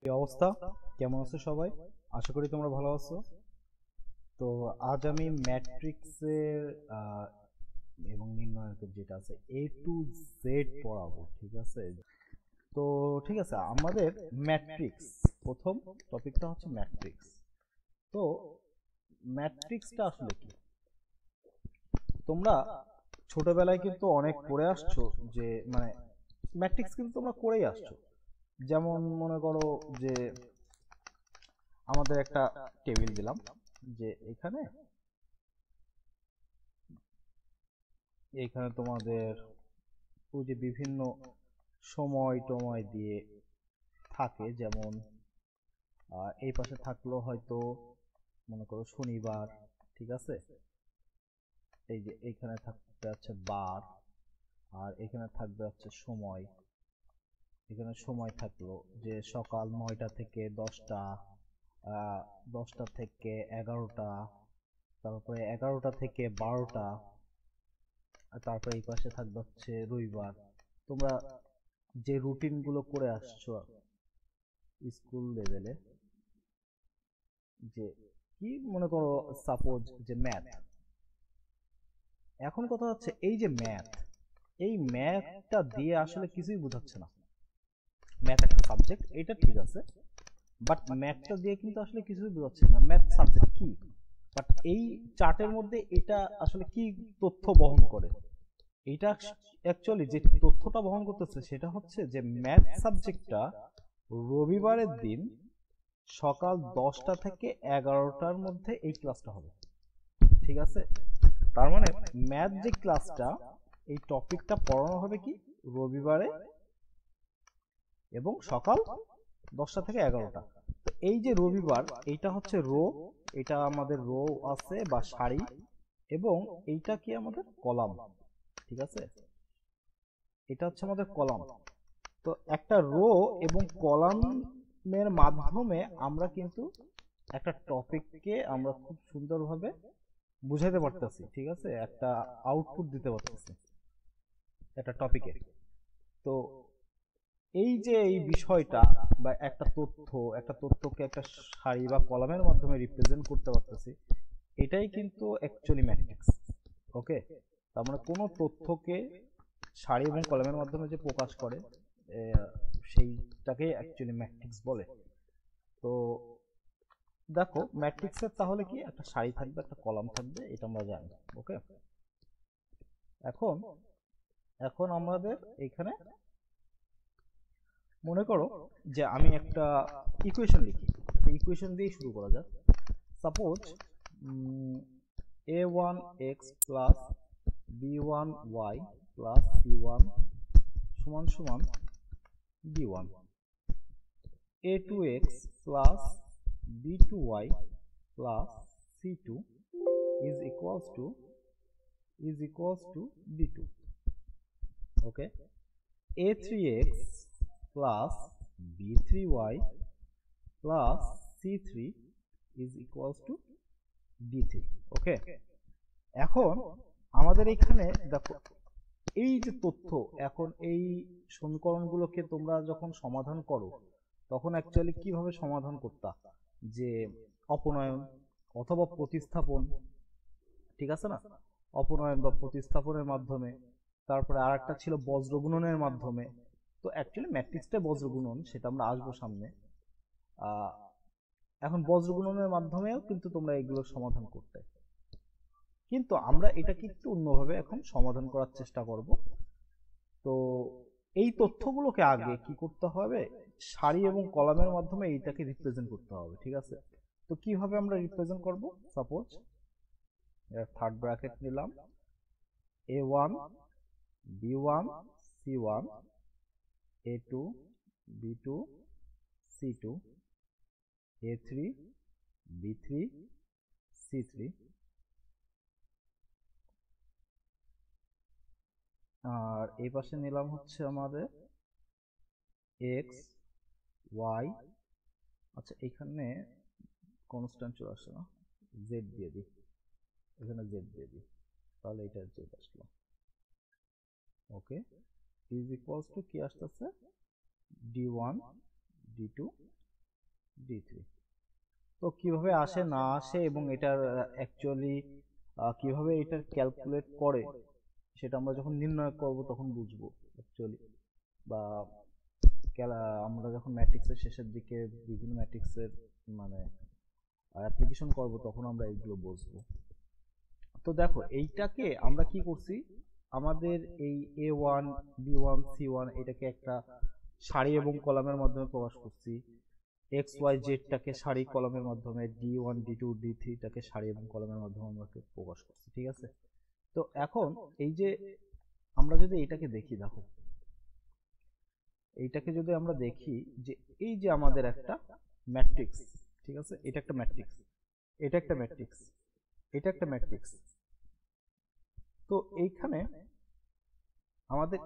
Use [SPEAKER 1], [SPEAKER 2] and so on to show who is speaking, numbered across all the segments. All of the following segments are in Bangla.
[SPEAKER 1] কি অবস্থা? কেমন আছো সবাই? আশা করি তোমরা ভালো আছো। তো আজ আমি ম্যাট্রিক্সের এবং নির্ণায়কের যেটা আছে A to Z পড়াবো, ঠিক আছে? তো ঠিক আছে, আমাদের ম্যাট্রিক্স প্রথম টপিকটা হচ্ছে ম্যাট্রিক্স। তো ম্যাট্রিক্সটা আসলে কি? তোমরা ছোটবেলায় কিন্তু অনেক পড়ে আসছো, যে মানে ম্যাট্রিক্স কিন্তু তোমরা করেই আসছো। যেমন মনে করো যে আমাদের একটা টেবিল দিলাম, যে এখানে এখানে তোমাদের ওই যে বিভিন্ন সময় টময় দিয়ে থাকে, যেমন এই পাশে থাকলো হয়তো মনে করো শনিবার, ঠিক আছে? এই যে এখানে থাকবে হচ্ছে বার, আর এখানে থাকবে হচ্ছে সময়। এখানে সময় থাকলো যে সকাল 9টা থেকে 10টা, 10টা থেকে 11টা, তারপরে 11টা থেকে 12টা, আর তারপরে এই পাশে থাকবে হচ্ছে রবিবার। তোমরা যে রুটিন গুলো করে আসছো স্কুল লেভেলে, যে কি মনে করো সাপোজ যে ম্যাথ, এখন কথা হচ্ছে এই যে ম্যাথ, এই ম্যাথটা দিয়ে আসলে কিছুই বোঝাচ্ছে না। ম্যাথ একটা সাবজেক্ট, এটা ঠিক আছে, বাট ম্যাথটা দিয়ে কিন্তু আসলে কিছুই বোঝাচ্ছে না ম্যাথ সাবজেক্ট কি। বাট এই চার্টের মধ্যে এটা আসলে কি তথ্য বহন করে, এটা অ্যাকচুয়ালি যে তথ্যটা বহন করতেছে সেটা হচ্ছে যে ম্যাথ সাবজেক্টটা রবিবারের দিন সকাল 10টা থেকে 11টার মধ্যে এই ক্লাসটা হবে, ঠিক আছে? তার মানে ম্যাথ যে ক্লাসটা, এই টপিকটা পড়ানো হবে কি রবিবারে, এবং সকাল 10টা থেকে 11টা। তো এই যে রবিবার, এইটা হচ্ছে রো, এটা আমাদের রো আছে বা সারি, এবং এইটা কি আমাদের কলাম, ঠিক আছে? এটা হচ্ছে আমাদের কলাম। তো একটা রো এবং কলামের মাধ্যমে আমরা কিন্তু একটা টপিককে আমরা খুব সুন্দরভাবে বুঝাইতে পারতেছি, ঠিক আছে? একটা আউটপুট দিতে পারতেছি একটা টপিকে। তো এই যে এই বিষয়টা বা একটা তথ্যকে একটা সারি বা কলামের মাধ্যমে রিপ্রেজেন্ট করতে পারতেছি, এটাই কিন্তু অ্যাকচুয়ালি ম্যাট্রিক্স। ওকে, তার মানে কোনো তথ্যকে সারি এবং কলামের মাধ্যমে যে প্রকাশ করে, সেইটাকে অ্যাকচুয়ালি ম্যাট্রিক্স বলে। তো দেখো ম্যাট্রিক্সের তাহলে কি একটা সারি থাকবে, একটা কলাম থাকবে, এটা আমরা জানি। ওকে, এখন এখন আমাদের এখানে মনে করো যে আমি একটা ইকুয়েশন লিখি, একটা ইকুয়েশন দিয়ে শুরু করা যাক। Suppose a1x plus b1y plus c1 সমান সমান d1, a2x plus b2y plus c2 is equals to d2. Okay, a3x plus b3y plus c3 is equals to d3. ওকে, এখন আমাদের এখানে দেখো এই যে তথ্য, এখন এই সমীকরণগুলোকে তোমরা যখন সমাধান করো তখন অ্যাকচুয়ালি কিভাবে সমাধান করতা, যে অপনয়ন অথবা প্রতিস্থাপন, ঠিক আছে না? অপনয়ন বা প্রতিস্থাপনের মাধ্যমে। তারপরে আর একটা ছিল বজ্রগুণনের মাধ্যমে। তো অ্যাকচুয়ালি ম্যাট্রিক্সটা বজ্রগুণন, সেটা আমরা আসবো সামনে। আহ, এখন বজ্রগুণনের মাধ্যমেও কিন্তু তোমরা এগুলোর সমাধান করতে, কিন্তু আমরা এটাকে একটু অন্যভাবে এখন সমাধান করার চেষ্টা করব। তো এই তথ্যগুলোকে আগে কি করতে হবে, সারি এবং কলামের মাধ্যমে এইটাকে রিপ্রেজেন্ট করতে হবে, ঠিক আছে? তো কিভাবে আমরা রিপ্রেজেন্ট করব? সাপোজ থার্ড ব্র্যাকেট নিলাম, a1 b1 c1 a2 b2 c2 a3 b3 c3, আর এই পাশে নিলাম হচ্ছে আমাদের x y, আচ্ছা এখানে কনস্ট্যান্ট চলে আসছে না, z দিয়ে দিই, এখানে z দিয়ে দিই, তাহলে এটা z আসলো। ওকে, ইজ ইকুয়ালস টু কি আসতেছে d1 d2 D3। তো কিভাবে আসে না আসে এবং এটার অ্যাকচুয়ালি কিভাবে এটার ক্যালকুলেট করে সেটা আমরা যখন নির্ণয় করব তখন বুঝবো অ্যাকচুয়ালি, বা আমরা যখন ম্যাট্রিক্সের শেষের দিকে বিভিন্ন ম্যাট্রিক্সের মানে অ্যাপ্লিকেশন করব তখন আমরা এইগুলো বুঝবো। তো দেখো এইটাকে আমরা কি করছি, আমাদের এই A1 B1 C1 এটাকে একটা সারি এবং কলামের মাধ্যমে প্রকাশ করছি, এক্স ওয়াই জেডটাকে সারি কলামের মাধ্যমে, D1 D2 D3 টাকে সারি এবং কলামের মাধ্যমে আমরা প্রকাশ করছি, ঠিক আছে। তো এখন এই যে আমরা যদি এইটাকে দেখি, দেখো এইটাকে যদি আমরা দেখি যে এই যে আমাদের একটা ম্যাট্রিক্স, ঠিক আছে, এটা একটা ম্যাট্রিক্স, এটা একটা ম্যাট্রিক্স, এটা একটা ম্যাট্রিক্স। তো এইখানে আমাদের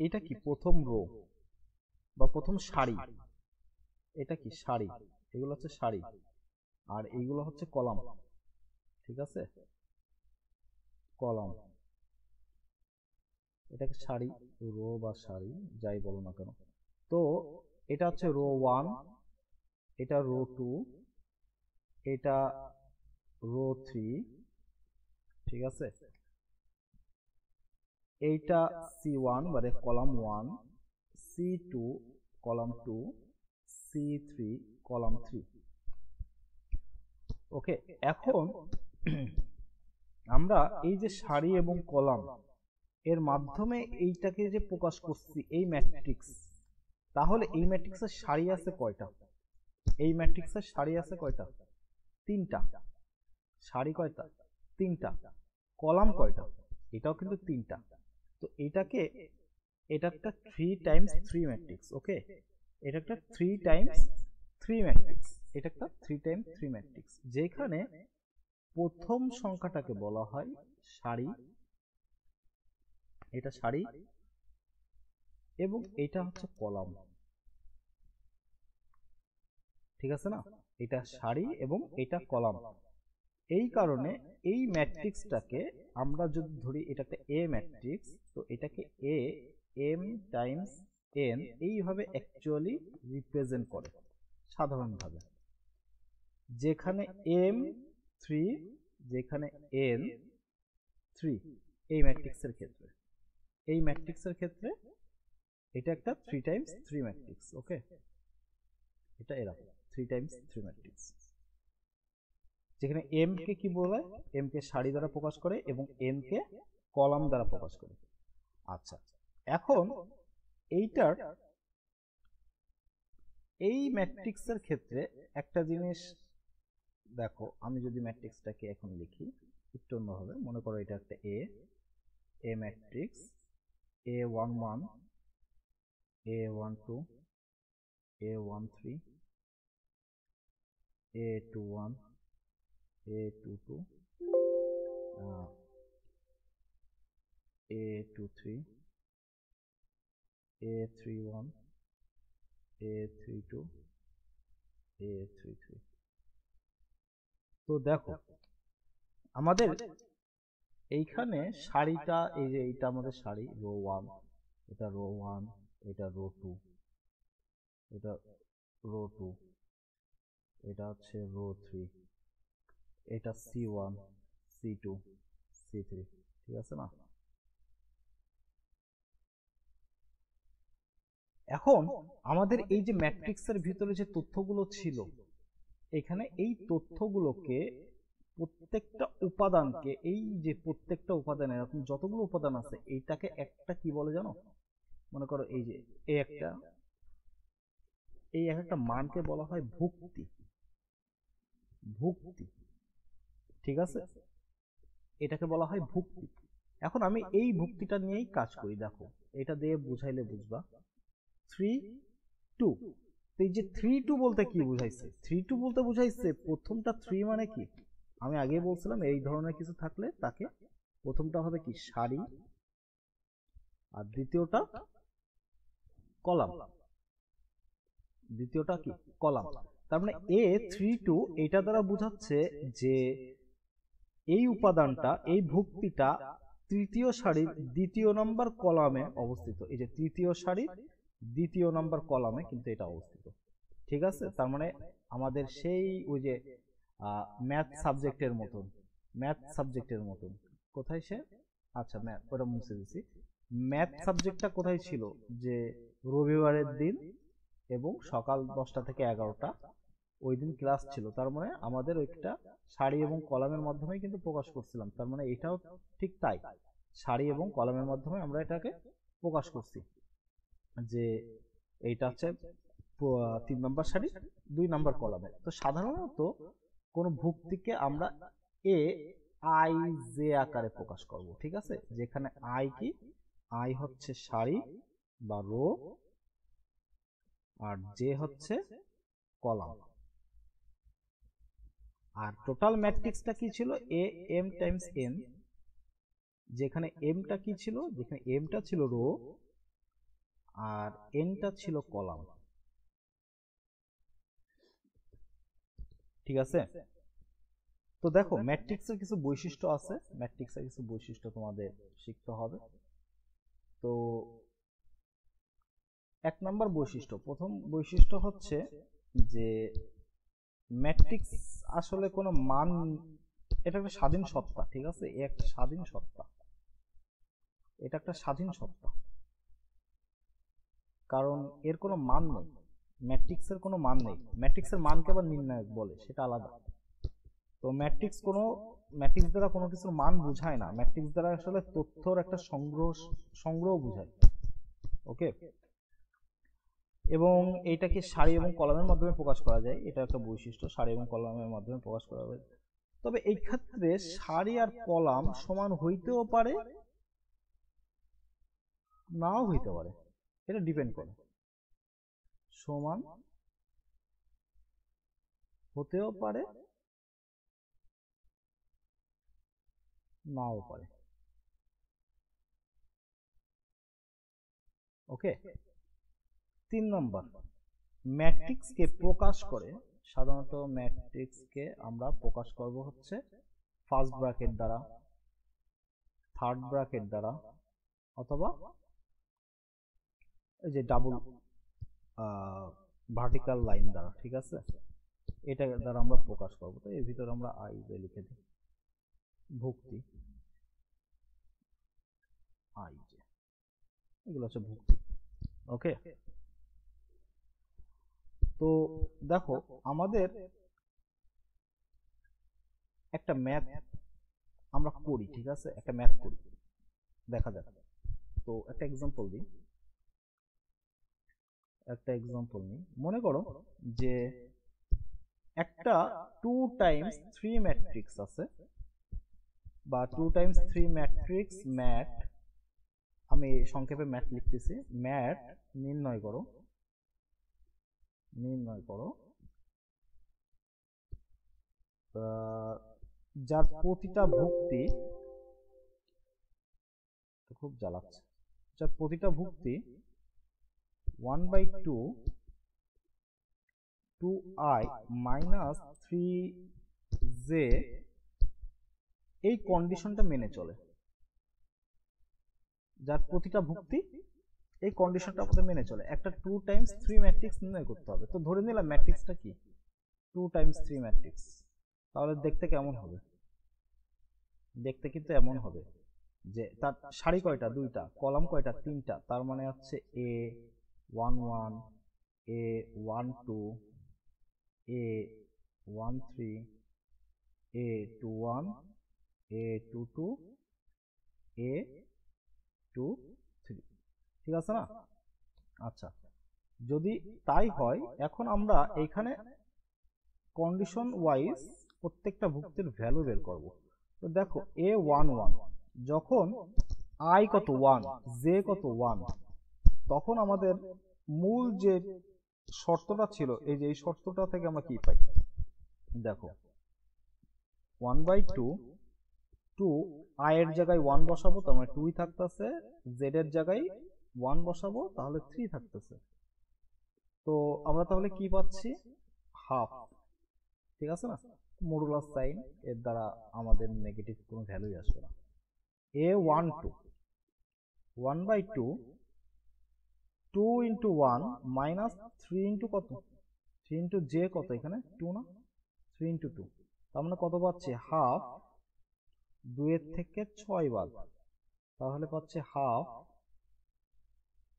[SPEAKER 1] এটা কি প্রথম রো বা প্রথম সারি, এটা কি সারি, এগুলো হচ্ছে সারি, আর এইগুলো হচ্ছে কলাম, ঠিক আছে, কলাম। এটাকে সারি, রো বা সারি যাই বলো না কেন। তো এটা হচ্ছে রো 1, এটা রো 2, এটা রো 3, ঠিক আছে, এইটা C1 মানে column 1, C2 column 2, C3 column 3। ওকে, এখন আমরা এই যে সারি এবং কলাম এর মাধ্যমে এইটাকে যে প্রকাশ করছি এই ম্যাট্রিক্স, তাহলে এই ম্যাট্রিক্সের সারি আছে কয়টা? এই ম্যাট্রিক্সের সারি আছে কয়টা? 3টা। সারি কয়টা? 3টা। কলাম কয়টা? এটাও কিন্তু 3টা। তো এটাকে, এটা একটা 3 টাইমস 3 ম্যাট্রিক্স। ওকে, এটা একটা 3 টাইমস 3 ম্যাট্রিক্স, এটা একটা 3 টাইমস 3 ম্যাট্রিক্স, যেখানে প্রথম সংখ্যাটাকে বলা হয় সারি, এটা সারি, এবং এটা হচ্ছে কলাম, ঠিক আছে না, এটা সারি এবং এটা কলাম। এই কারণে এই ম্যাট্রিক্সটাকে আমরা যদি ধরি এটা একটা এ ম্যাট্রিক্স, তো এটাকে এ এম টাইমস এন এইভাবে অ্যাকচুয়ালি রিপ্রেজেন্ট করে সাধারণভাবে, যেখানে এম 3, যেখানে এন 3। এই ম্যাট্রিক্সের ক্ষেত্রে, এই ম্যাট্রিক্সের ক্ষেত্রে এটা একটা 3 টাইমস 3 ম্যাট্রিক্স। ওকে, এটা এরকম 3 টাইমস 3 ম্যাট্রিক্স, যেখানে এম কে কি বলে, এম কে সারি দ্বারা প্রকাশ করে এবং এন কে কলাম দ্বারা প্রকাশ করে। আচ্ছা, এখন এইটার এই ম্যাট্রিক্সের ক্ষেত্রে একটা জিনিস দেখো, আমি যদি ম্যাট্রিক্সটাকে এখন লিখি একটু অন্যভাবে, মনে করো এটা একটা এ matrix, A11 A12 A13 A21 A22 A23 A31 A32 A33। তো দেখো আমাদের এইখানে সারিটা, এই যে এইটা আমাদের সারি রো 1, এটা রো 1, এটা রো 2, এটা রো 2, এটা হচ্ছে রো 3, এটা C1 C2 C3, ঠিক আছে না। এখন আমাদের এই যে ম্যাট্রিক্সের ভিতরে যে তথ্যগুলো ছিল, এখানে এই তথ্যগুলোকে প্রত্যেকটা উপাদানকে, এই যে প্রত্যেকটা উপাদান এরকম যতগুলো উপাদান আছে এইটাকে একটা কি বলে জানো, মনে করো এই যে এই একটা, এই একটা মানকে বলা হয় ভুক্তি, ভুক্তি, ঠিক আছে, এটাকে বলা হয় ভুক্তি। এখন আমি এই ভুক্তিটা নিয়েই কাজ করি, দেখো এটা দিয়ে বুঝাইলে বুঝবা। 3 2, এই যে 3 2 বলতে কি বুঝাইছে, 3 2 বলতে বুঝাইছে প্রথমটা 3 মানে কি, আমি আগে বলছিলাম এই ধরনের কিছু থাকলে তাকে প্রথমটা হবে কি সারি, আর দ্বিতীয়টা কলাম, দ্বিতীয়টা কি কলাম। তার মানে A32 এটা দ্বারা বোঝাচ্ছে যে এই উপাদানটা, এই ভুক্তিটা তৃতীয় সারির দ্বিতীয় নম্বর কলামে অবস্থিত। এই যে তৃতীয় সারির দ্বিতীয় নম্বর কলামে কিন্তু এটা অবস্থিত, ঠিক আছে, তার মানে আমাদের সেই ওই যে ম্যাথ সাবজেক্টের মতন কোথায় সে, আচ্ছা ম্যাথ ওটা মুছে দিছি। ম্যাথ সাবজেক্টটা কোথায় ছিল, যে রবিবারের দিন এবং সকাল 10টা থেকে 11টা ওই দিন ক্লাস ছিল, তার মানে আমাদের ওইটা সারি এবং কলামের মাধ্যমে কিন্তু প্রকাশ করছিলাম, তার মানে এটাও ঠিক তাই, সারি এবং কলামের মাধ্যমে আমরা এটাকে প্রকাশ করছি, যে এইটা হচ্ছে 3 নম্বর সারি 2 নম্বর কলামে। তো সাধারণত কোন ভুক্তিকে আমরা এ আই জে আকারে প্রকাশ করব, ঠিক আছে, যেখানে আই কি, আই হচ্ছে সারি বা রো, আর জে হচ্ছে কলাম। আর টোটাল ম্যাট্রিক্সটা কি ছিল, এ এম টাইমস এম, যেখানে এমটা কি ছিল, যেখানে এমটা ছিল রো আর এনটা ছিল কলাম, ঠিক আছে। তো দেখো ম্যাট্রিক্সের কিছু বৈশিষ্ট্য আছে, ম্যাট্রিক্সের কিছু বৈশিষ্ট্য তোমাদের শিখতে হবে। তো 1 নম্বর বৈশিষ্ট্য, প্রথম বৈশিষ্ট্য হচ্ছে যে ম্যাট্রিক্স আসলে কোনো মান, এটা একটা স্বাধীন সত্তা, ঠিক আছে, একটা স্বাধীন সত্তা, এটা একটা স্বাধীন সত্তা, কারণ এর কোনো মান নেই, ম্যাট্রিক্সের কোনো মান নেই, ম্যাট্রিক্সের মানকে আবার নির্ণায়ক বলে, সেটা আলাদা। তো ম্যাট্রিক্স দ্বারা কোনো কিছুর মান বোঝায় না, ম্যাট্রিক্স দ্বারা আসলে তথ্যর একটা সংগ্রহ বোঝায়, ওকে। এবং এইটাকে সারি এবং কলামের মাধ্যমে প্রকাশ করা যায়, এটা একটা বৈশিষ্ট্য, সারি এবং কলামের মাধ্যমে প্রকাশ করা যায়। তবে এই ক্ষেত্রে সারি আর কলাম সমান হইতেও পারে, নাও হইতে পারে, এটা ডিপেন্ড করে, সমান হতেও পারে নাও পারে, ওকে। 3 নম্বর, ম্যাট্রিক্সকে প্রকাশ করে, সাধারণত ম্যাট্রিক্সকে আমরা প্রকাশ করব হচ্ছে ফার্স্ট ব্র্যাকেট দ্বারা, থার্ড ব্র্যাকেট দ্বারা, অথবা এই যে ডাবল ভার্টিক্যাল লাইন দ্বারা, ঠিক আছে, এটা দ্বারা আমরা প্রকাশ করব। তো এর ভিতরে আমরা আই লিখে দিই, ভুক্তি আই জে, এগুলো হচ্ছে ভুক্তি, ওকে। তো দেখো আমাদের একটা ম্যাথ আমরা করি, ঠিক আছে, একটা ম্যাথ করি, দেখা যাক। তো একটা এক্সাম্পল দিই, মনে করো যে একটা 2 × 3 ম্যাট্রিক্স আছে, বা 2 × 3 ম্যাট্রিক্স ম্যাট, আমি সংক্ষেপে ম্যাট লিখতেছি, ম্যাট নির্ণয় করো যার প্রতিটা ভুক্তি, খুব জ্বালাচ্ছে, যার প্রতিটা ভুক্তি 1/2 2i - 3j এই কন্ডিশনটা মেনে চলে, যার প্রতিটা ভুক্তি এই কন্ডিশনটা আমাদের মেনে চলে, একটা 2 × 3 ম্যাট্রিক্স নির্ণয় করতে হবে। তো ধরে নিলাম ম্যাট্রিক্সটা কি 2 × 3 ম্যাট্রিক্স, তাহলে দেখতে কেমন হবে, দেখতে কিন্তু এমন হবে যে তার সারি কয়টা, 2টা, কলাম কয়টা, 3টা, তার মানে হচ্ছে a11 a12 a13 a21 a22 a23, ঠিক আছে না? আচ্ছা, যদি তাই হয়, এখন আমরা এখানে কন্ডিশন ওয়াইজ প্রত্যেকটা ভুক্তির ভ্যালু বের করব। তো দেখো a11 যখন i কত 1 j কত 1, তখন আমাদের মূল যে শর্তটা ছিল, এই যে এই শর্তটা থেকে আমরা কি পাই, দেখো 1/2 2 i এর জায়গায় 1 বসাবো, তার মানে 2 থাকতেছে, z এর জায়গায় 1 বসাবো, তাহলে 3 থাকতেছে। তো আমরা তাহলে কি পাচ্ছি, হাফ, ঠিক আছে না, মডুলাস সাইন, এর দ্বারা আমাদের নেগেটিভ কোনো ভ্যালুই আসবে না। a12 1/2 2 × 1 - 3 × কত 3 ইন্টু জে কত এখানে 2 না, 3 ইন্টু 2, তার মানে কত পাচ্ছি হাফ 2 এর থেকে 6 বাদ, তাহলে পাচ্ছি হাফ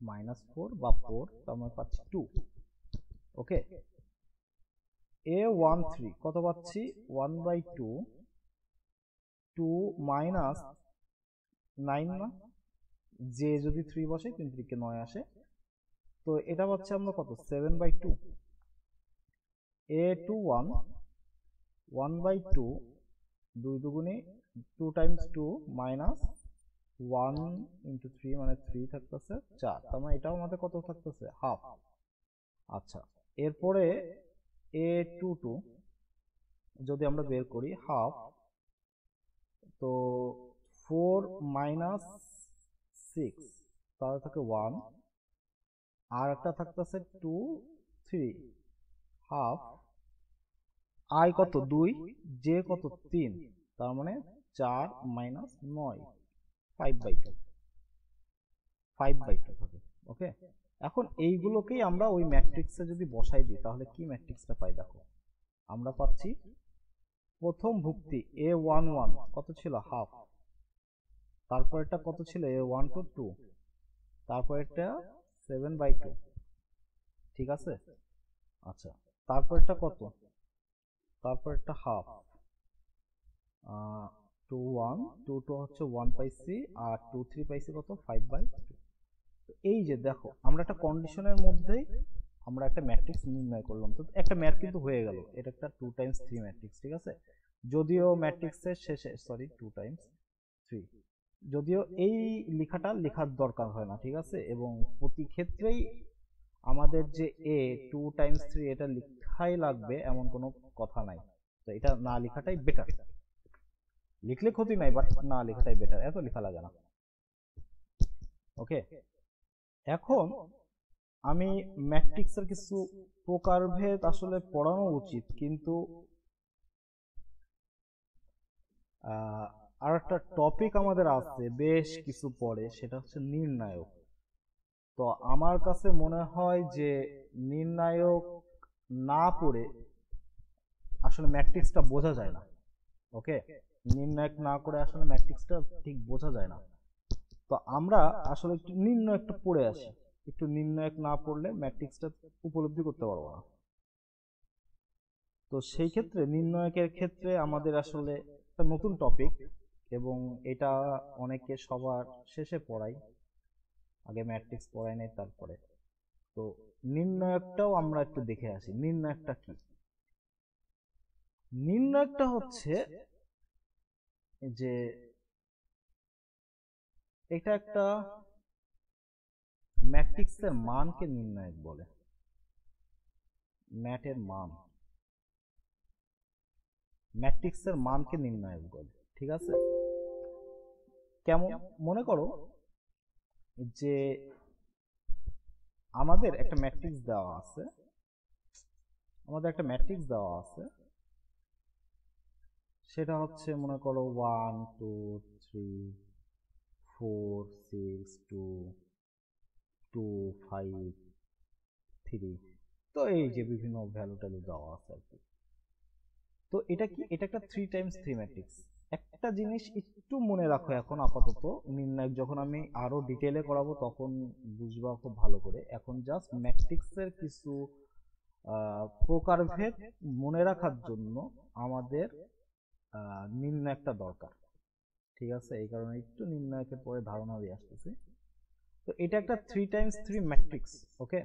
[SPEAKER 1] -4 বা 4, তার মানে পাচ্ছি 2। ওকে, A13 কত পাচ্ছি 1/2, 2 মাইনাস 9 না, জে যদি 3 বসে 3 থেকে 9 আসে, তো এটা পাচ্ছি আমরা কত 7/2। A21 1/2, 2 দুগুণে 2 টাইমস 2 মাইনাস 1 ইন্টু 3 মানে 3 থাকতেছে 4, তার মানে এটাও আমাদের কত থাকতেছে হাফ। আচ্ছা, এরপরে A22 যদি আমরা বের করি হাফ, তো 4 মাইনাস 6 তাহলে থাকে 1, আর একটা থাকতেছে 2 3 হাফ, আই কত 2, জে কত 3, তার মানে 4 মাইনাস 9 5/2, 5/2 থাকে। ওকে, এখন এইগুলোকেই আমরা ওই ম্যাট্রিক্সে যদি বসাই দিই তাহলে কি ম্যাট্রিক্সটা পাই দেখো, আমরা পাচ্ছি প্রথম ভুক্তি A11 কত ছিল হাফ, তারপর এটা কত ছিল A12 2, তারপর এটা 7/2, ঠিক আছে। আচ্ছা, তারপর এটা কত, তারপর এটা হাফ, 2 1 2 2 হচ্ছে 1 পাইছি, আর 2 3 পাইছি কত 5/2। এই যে দেখো আমরা একটা কন্ডিশনের মধ্যেই আমরা একটা ম্যাট্রিক্স নির্ণয় করলাম, তো একটা ম্যাথ কিন্তু হয়ে গেল, এটা একটা 2 টাইমস 3 ম্যাট্রিক্স, ঠিক আছে। যদিও ম্যাট্রিক্সের শেষে সরি 2 টাইমস 3, যদিও এই লেখাটা লেখার দরকার হয় না, ঠিক আছে, এবং প্রতি ক্ষেত্রেই আমাদের যে এ 2 টাইমস 3 এটা লেখাই লাগবে এমন কোনো কথা নাই, তো এটা না লেখাটাই বেটার, লিখলে ক্ষতি নাই বাট না লেখাটাই বেটার, এত লেখা লাগে না। ওকে, এখন আমি ম্যাট্রিক্সের কিছু প্রকারভেদ আসলে পড়ানো উচিত, কিন্তু আর একটা টপিক আমাদের আছে বেশ কিছু পরে, সেটা হচ্ছে নির্ণায়ক। তো আমার কাছে মনে হয় যে নির্ণায়ক না পড়ে আসলে ম্যাট্রিক্সটা বোঝা যায় না। ওকে, নির্ণায়ক না করে আসলে ম্যাট্রিক্সটা ঠিক বোঝা যায় না, তো আমরা আসলে একটু নির্ণায়কটা পড়ে আসি, একটু নির্ণায়ক না পড়লে ম্যাট্রিক্সটা উপলব্ধি করতে পারবো না। তো সেই ক্ষেত্রে নির্ণায়কের ক্ষেত্রে আমাদের আসলে একটা নতুন টপিক, এবং এটা অনেকে সবার শেষে পড়াই, আগে ম্যাট্রিক্স পড়াই নাই তারপরে। তো নির্ণায়কটাও আমরা একটু দেখে আসি, নির্ণায়কটা কি। নির্ণায়কটা হচ্ছে যে এটা একটা ম্যাট্রিক্সের মানকে নির্ণায়ক বলে, ম্যাটের মান, ম্যাট্রিক্সের মানকে নির্ণায়ক বলে, ঠিক আছে। কেমন, মনে করো যে আমাদের একটা ম্যাট্রিক্স দেওয়া আছে, সেটা হচ্ছে মনে করো 1 2 3 4 6 2 2 5 3, তো এই যে বিভিন্ন ভ্যালু ট্যালু দেওয়া আছে আর কি। তো এটা কি, এটা একটা 3 টাইমস 3 ম্যাট্রিক্স। একটা জিনিস একটু মনে রাখো এখন আপাতত, নির্ণায়ক যখন আমি আরো ডিটেইলে করাবো তখন বুঝবা খুব ভালো করে, এখন জাস্ট ম্যাট্রিক্সের কিছু প্রকারভেদ মনে রাখার জন্য আমাদের নির্ণায়কটা দরকার, ঠিক আছে। এই কারণে একটু নির্ণায়কের পরে ধারণা দিয়ে আসতেছি। তো এটা একটা 3 টাইমস 3 ম্যাট্রিক্স। ওকে,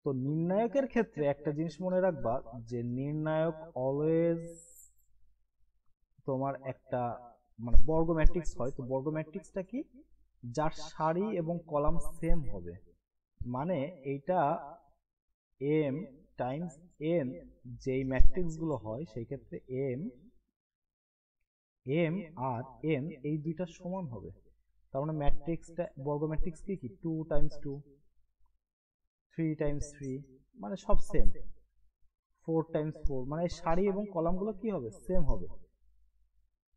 [SPEAKER 1] তো নির্ণায়কের ক্ষেত্রে একটা জিনিস মনে রাখবা যে নির্ণায়ক অলওয়েজ তোমার একটা মানে বর্গ ম্যাট্রিক্স হয়। তো বর্গ ম্যাট্রিক্সটা কি, যার সারি এবং কলাম সেম হবে, মানে এইটা এম টাইমস এন যেই ম্যাট্রিক্স গুলো হয় সেই ক্ষেত্রে এম আর এন এই দুইটা সমান হবে। তার মানে ম্যাট্রিক্সটা বর্গ ম্যাট্রিক্স কি 2 টাইমস 2 3 টাইমস 3 মানে সব সেম, 4 টাইমস 4 মানে সারি এবং কলামগুলো কি হবে সেম হবে।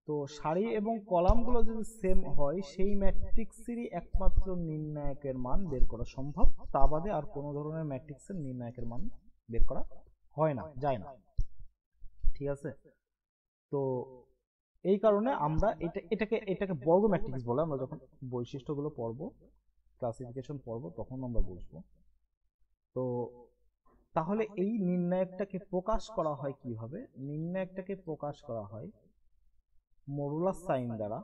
[SPEAKER 1] তো সারি এবং কলামগুলো যদি সেম হয় সেই ম্যাট্রিক্সেরই একমাত্র নির্ণায়কের মান বের করা সম্ভব, তা বাদে আর কোনো ধরনের ম্যাট্রিক্সের নির্ণায়কের মান বের করা হয় না, যায় না। ঠিক আছে, তো এই কারণে আমরা এটাকে বর্গ ম্যাট্রিক্স বলে, আমরা যখন বৈশিষ্ট্যগুলো পড়বো, ক্লাসিফিকেশন পড়বো, তখন আমরা বুঝবো। তো তাহলে এই নির্ণায়কটাকে প্রকাশ করা হয় কিভাবে? নির্ণায়কটাকে প্রকাশ করা হয় মডুলাস সাইন দ্বারা।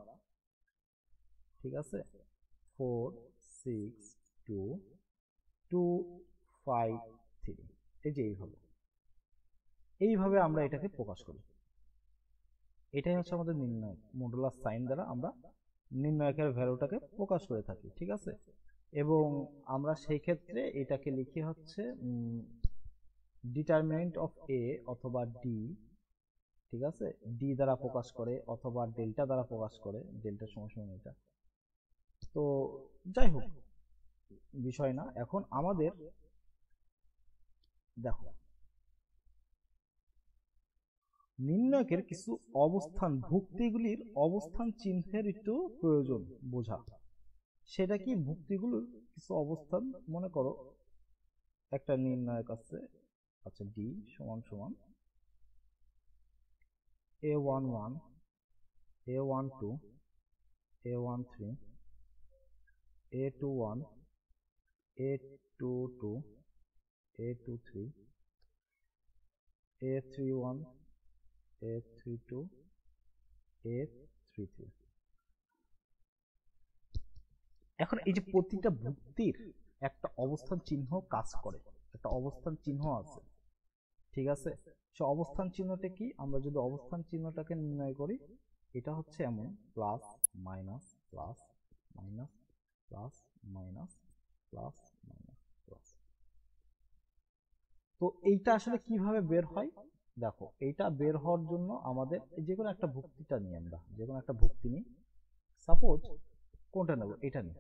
[SPEAKER 1] ঠিক আছে, 4 6 2 2 5 3, এই যে এইভাবে আমরা এটাকে প্রকাশ করি। এটাই হচ্ছে আমাদের নির্ণায়ক। মডুলাস সাইন দ্বারা আমরা নির্ণায়কের ভ্যালুটাকে প্রকাশ করে থাকি। ঠিক আছে, এবং আমরা সেই ক্ষেত্রে এটাকে লিখি হচ্ছে ডিটারমিনেন্ট অফ এ অথবা ডি। ঠিক আছে, ডি দ্বারা প্রকাশ করে অথবা ডেল্টা দ্বারা প্রকাশ করে, ডেল্টা সমান এটা। তো যাই হোক, বিষয় না। এখন আমাদের দেখো, নির্ণায়কের কিছু অবস্থান, ভুক্তিগুলির অবস্থান চিহ্নের একটু প্রয়োজন বোঝা। সেটা কি? ভুক্তিগুলোর কিছু অবস্থান, মনে করো একটা নির্ণায়ক আছে, আচ্ছা ডি সমান সমান A11 A12 A13 A21 A22 A23 A31 A32 A33। এখন এই যে প্রতিটা ভুক্তির একটা অবস্থান চিহ্ন কাজ করে, একটা অবস্থান চিহ্ন আছে। ঠিক আছে, সে অবস্থান চিহ্নটা কি? আমরা যদি অবস্থান চিহ্নটাকে নির্ণয় করি, এটা হচ্ছে এমন plus minus plus minus plus minus plus minus plus. তো এইটা আসলে কিভাবে বের হয়? দেখো, এইটা বের হওয়ার জন্য আমাদের যে কোনো একটা ভুক্তিটা নিই, আমরা যে কোনো একটা ভুক্তি নিই। সাপোজ কোনটা নেব? এটা নিই।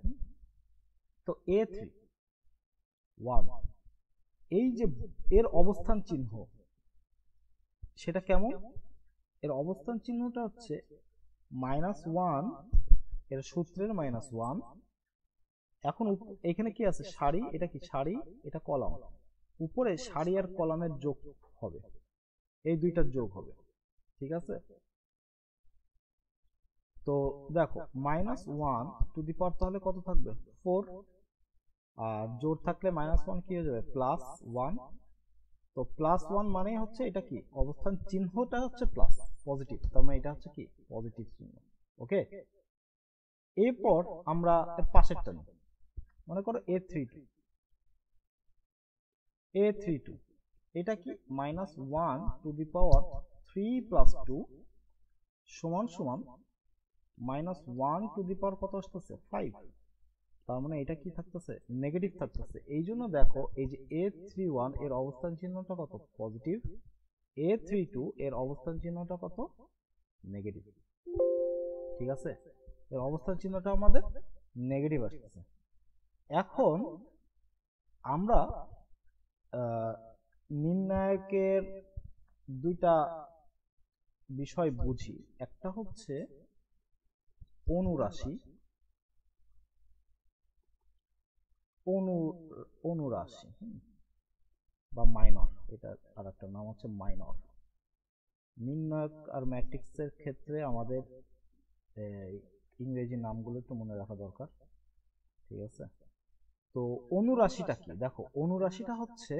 [SPEAKER 1] তো A3 1, এই যে এর অবস্থান চিহ্ন, সেটা কেমন? এর অবস্থান চিহ্নটা হচ্ছে -1, এর সূত্রের -1। এখন এখানে কি আছে? সারি। এটা কি? সারি। এটা কলাম। উপরে সারি আর কলামের যোগ হবে, এই দুইটার যোগ হবে। ঠিক আছে, তো দেখো -1 টু দি পাওয়ার তাহলে কত থাকবে? 4। আর জোর থাকলে -1 কি হয়ে যাবে? +1। তো +1 মানে হচ্ছে এটা কি? অবস্থান চিহ্নটা হচ্ছে প্লাস, পজিটিভ। তার মানে এটা হচ্ছে কি? পজিটিভ চিহ্ন। ওকে, এরপর আমরা এর পাশেরটা নিই। মনে করো A32 A32, এটা কি? -1 টু দি পাওয়ার 3 + 2 সমান সমান -1 টু দি পাওয়ার কত আসতেছে? 5। তার মানে এটা কি থাকতেছে? নেগেটিভ থাকতেছে। এই জন্য দেখো, এই যে A31 এর অবস্থান চিহ্নটা কত? পজিটিভ। A32 এর অবস্থান চিহ্নটা কত? নেগেটিভ। ঠিক আছে, এর অবস্থান চিহ্নটা আমাদের নেগেটিভ আসতেছে। এখন আমরা নির্ণায়কের দুইটা বিষয় বুঝি। একটা হচ্ছে অনুরাশি, অনুরাশি বা মাইনর, এটা আর একটা নাম হচ্ছে মাইনর। নির্ণায়ক আর ম্যাট্রিক্সের ক্ষেত্রে আমাদের ইংরেজি নামগুলো একটু মনে রাখা দরকার। ঠিক আছে, তো অনুরাশিটা কি? দেখো, অনুরাশিটা হচ্ছে,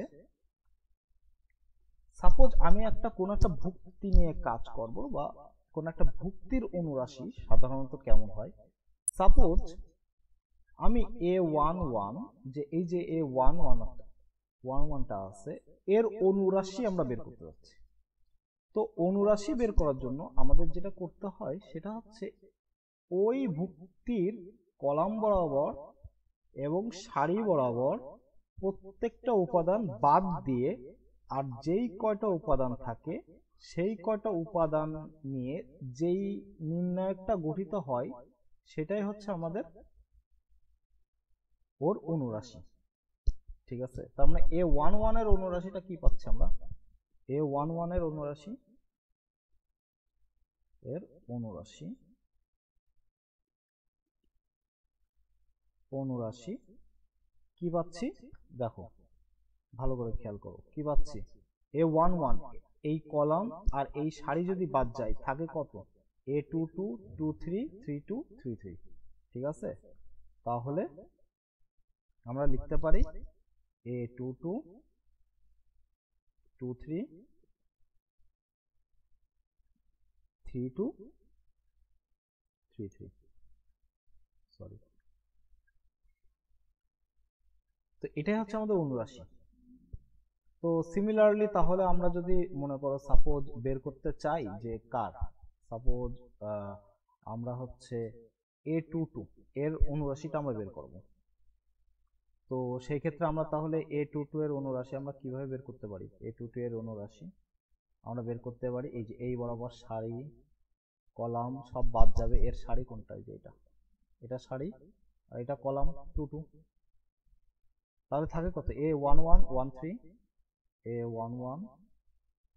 [SPEAKER 1] সাপোজ আমি কোন একটা ভুক্তি নিয়ে কাজ করব, বা কোন একটা ভুক্তির অনুরাশি সাধারণত কেমন হয়? সাপোজ আমি A11, যে এই যে A11টা আছে, এর অনুরাশি আমরা বের করতে যাচ্ছি। তো অনুরাশি বের করার জন্য আমাদের যেটা করতে হয় সেটা হচ্ছে ওই ভুক্তির কলাম বরাবর এবং সারি বরাবর প্রত্যেকটা উপাদান বাদ দিয়ে, আর যেই কয়টা উপাদান থাকে সেই কয়টা উপাদান নিয়ে যেই নির্ণায়কটা গঠিত হয়, সেটাই হচ্ছে আমাদের ওর অনুরাশি। ঠিক আছে, তার মানে A11 এর অনুরাশিটা কি পাচ্ছি আমরা? A11 এর অনুরাশি, অনুরাশি কি পাচ্ছি? দেখো, ভালো করে খেয়াল করো কি পাচ্ছি, A11 এই কলাম আর এই সারি যদি বাদ যায় থাকে কত, A22 23 32 33। ঠিক আছে, তাহলে আমরা লিখতে পারি A22 23 32 33, সরি। তো এটাই হচ্ছে আমাদের অনুরাশি। তো সিমিলারলি তাহলে আমরা যদি মনে করো সাপোজ বের করতে চাই যে কার, সাপোজ আমরা হচ্ছে A22 এর অনুরাশিটা আমরা বের করব। তো সেই ক্ষেত্রে আমরা তাহলে A22 এর অনুরাশি আমরা কিভাবে বের করতে পারি, A22 এর অনুরাশি আমরা বের করতে পারি এই যে এই বরাবর সারি কলাম সব বাদ যাবে, এর সারি কোনটা, এই যে এটা সারি আর এটা কলাম 22, তাহলে থাকে কত A11 13 A11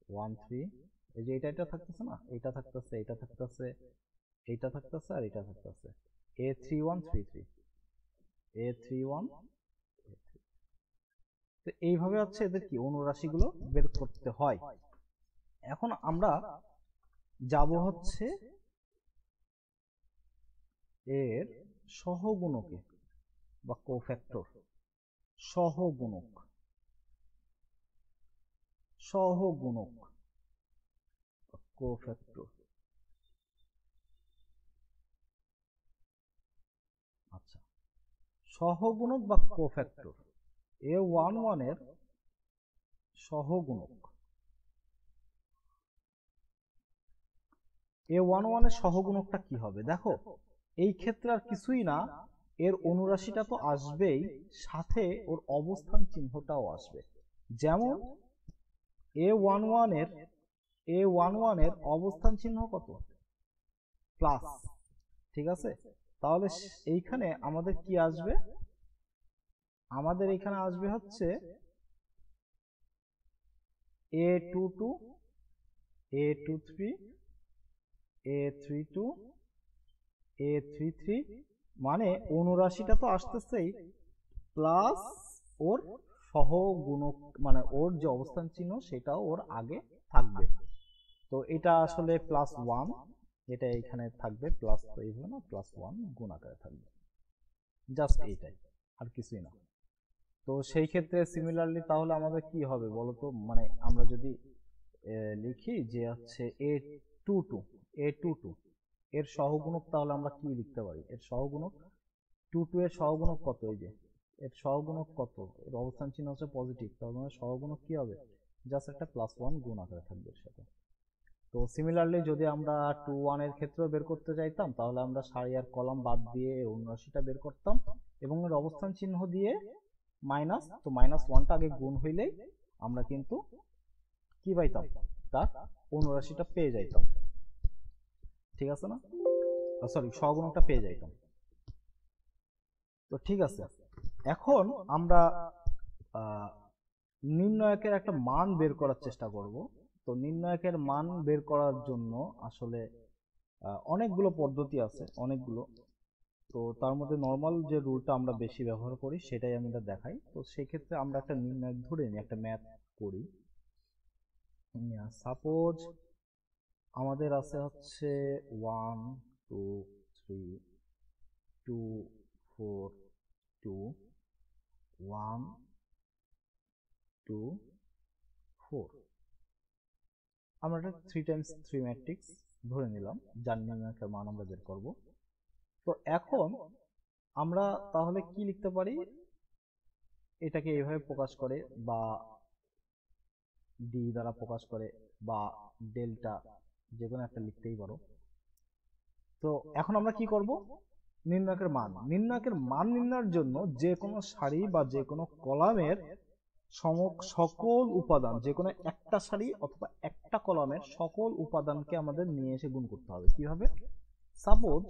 [SPEAKER 1] 13, এই যে এটা থাকতেছে না, এটা থাকতেছে, এটা থাকতেছে, এইটা থাকতেছে আর এটা থাকতেছে A31 33 A31। তো এইভাবে হচ্ছে এদের কি অনুরাশিগুলো বের করতে হয়। এখন আমরা যাব হচ্ছে এর সহগুণকে বা কোফ্যাক্টর, সহগুণক সহগুণক কোফ্যাক্টর। আচ্ছা, সহগুণক বা কোফ্যাক্টর A11 এর সহগুণক, A11 এর সহগুণকটা কি হবে দেখো, এই ক্ষেত্রে আর কিছুই না, এর অনুরাশিটা তো আসবেই, সাথে ওর অবস্থান চিহ্নটাও আসবে। যেমন A11 এর অবস্থান চিহ্ন কত, প্লাস। ঠিক আছে, তাহলে এইখানে আমাদের কি আসবে, আমাদের এখানে আসবে হচ্ছে A22 A23 A32 A33, মানে অনুরাশিটা তো আসতেছেই, প্লাস ওর সহগুণক মানে ওর যে অবস্থান চিহ্ন সেটাও ওর আগে থাকবে। তো এটা আসলে +1, এটা এখানে থাকবে প্লাস, তো এইভাবে না +1 গুণ আকারে থাকবে, জাস্ট এইটাই, আর কিছুই না। তো সেই ক্ষেত্রে সিমিলারলি তাহলে আমাদের কি হবে বলতো, মানে আমরা যদি লিখি যে হচ্ছে A22 এর সহগুণক, তাহলে আমরা কি লিখতে পারি, এর সহগুণক 22 এর সহগুণক কত, এই যে এর সহগুণক কত, এর অবস্থান চিহ্ন হচ্ছে পজিটিভ, তার মানে সহগুণক কি হবে, জাস্ট একটা +1 গুণ আকারে থাকবে এর সাথে। তো সিমিলারলি যদি আমরা 21 এর ক্ষেত্রেও বের করতে চাইতাম, তাহলে আমরা সারি আর কলাম বাদ দিয়ে এর অনুরাশিটা বের করতাম এবং এর অবস্থান চিহ্ন দিয়ে মাইনাস, তো -1টা আগে গুণ হইলেই আমরা কিন্তু কি পাইতাম, তার অনুরাশিটা পেয়ে যাইতাম। ঠিক আছে না, সরি সহগুণকটা পেয়ে যাইতাম। তো ঠিক আছে, এখন আমরা নির্ণায়কের একটা মান বের করার চেষ্টা করব। তো নির্ণায়কের মান বের করার জন্য আসলে অনেকগুলো পদ্ধতি আছে, অনেকগুলো। তো তার মধ্যে নর্মাল যে রুলটা আমরা বেশি ব্যবহার করি সেটাই আমি দেখাই। তো সেক্ষেত্রে আমরা একটা নির্ণায়ক ধরে নিই, একটা ম্যাথ করি। সাপোজ আমাদের আছে হচ্ছে 1 2 3 2 4 2 1 2 4, আমরা একটা 3 × 3 ম্যাট্রিক্স ধরে নিলাম, যার নির্ণায়কের মান আমরা বের করব। তো এখন আমরা তাহলে কি লিখতে পারি, এটাকে এইভাবে প্রকাশ করে বা ডি দ্বারা প্রকাশ করে বা ডেল্টা, যে কোনো একটা লিখতেই পারো। তো এখন আমরা কি করব, নির্ণায়কের মান নির্ণয়ের জন্য যে কোনো সারি বা যে কোনো কলামের সকল উপাদান, যে কোনো একটা সারি অথবা একটা কলামের সকল উপাদানকে আমাদের নিয়ে এসে গুণ করতে হবে। কিভাবে, সাপোজ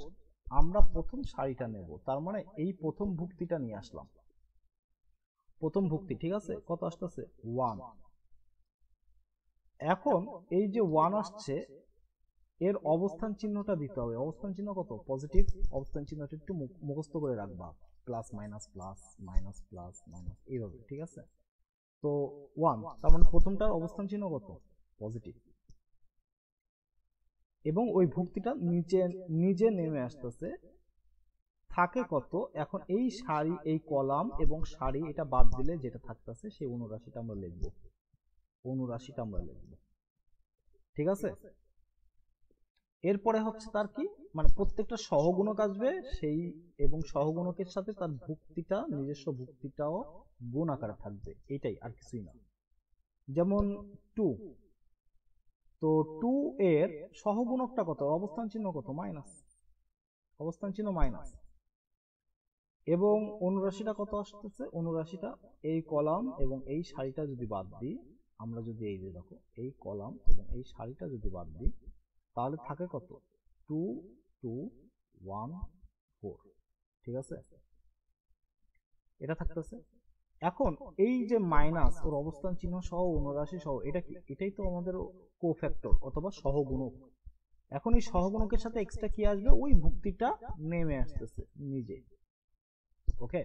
[SPEAKER 1] আমরা প্রথম সারিটা নেব, তার মানে এই প্রথম ভুক্তিটা নিয়ে আসলাম, প্রথম ভুক্তি, ঠিক আছে, কত আসতেছে 1। এখন এই যে 1 আসছে, এর অবস্থান চিহ্নটা দিতে হবে, অবস্থান চিহ্ন কত, পজিটিভ, অবস্থান চিহ্নটা একটু মুখস্থ করে রাখবা, plus minus plus minus plus minus এইভাবে, ঠিক আছে। তো 1, তার মানে প্রথমটার অবস্থান চিহ্ন কত? পজিটিভ। এবং ওই ভুক্তিটা নিচে নিজে নেমে আসতেছে, থাকে কত? এখন এই সারি, এই কলাম এবং সারি এটা বাদ দিলে যেটা থাকতেছে সেই অনুরাশিটা আমরা লিখব, ঠিক আছে? এরপরে হচ্ছে তার কি, মানে প্রত্যেকটা সহগুণক আসবে সেই, এবং সহগুণকের সাথে তার ভুক্তিটা, নিজস্ব ভুক্তিটাও গুণ আকারে থাকবে, এটাই, আর কিছুই না। যেমন 2, তো 2 এর সহগুণকটা কত? অবস্থান চিহ্ন কত? মাইনাস, অবস্থান চিহ্ন মাইনাস। এবং অনুরাশিটা কত আসতেছে? অনুরাশিটা এই কলাম এবং এই সারিটা যদি বাদ দিই, আমরা যদি এই যে দেখো এই কলাম এবং এই সারিটা যদি বাদ দিই, তাহলে থাকে কত? 2 2 1 4, ঠিক আছে? এটা থাকতেছে। এখন এই যে মাইনাস, ওর অবস্থান চিহ্ন সহ অনুরাশি সহ, এটা কি? এটাই তো আমাদের কোফ্যাক্টর অথবা সহগুণক। এখন এই সহগুণকের সাথে এক্সট্রা কি আসবে? ওই ভুক্তিটা নেমে আসতেছে নিজে, ওকে?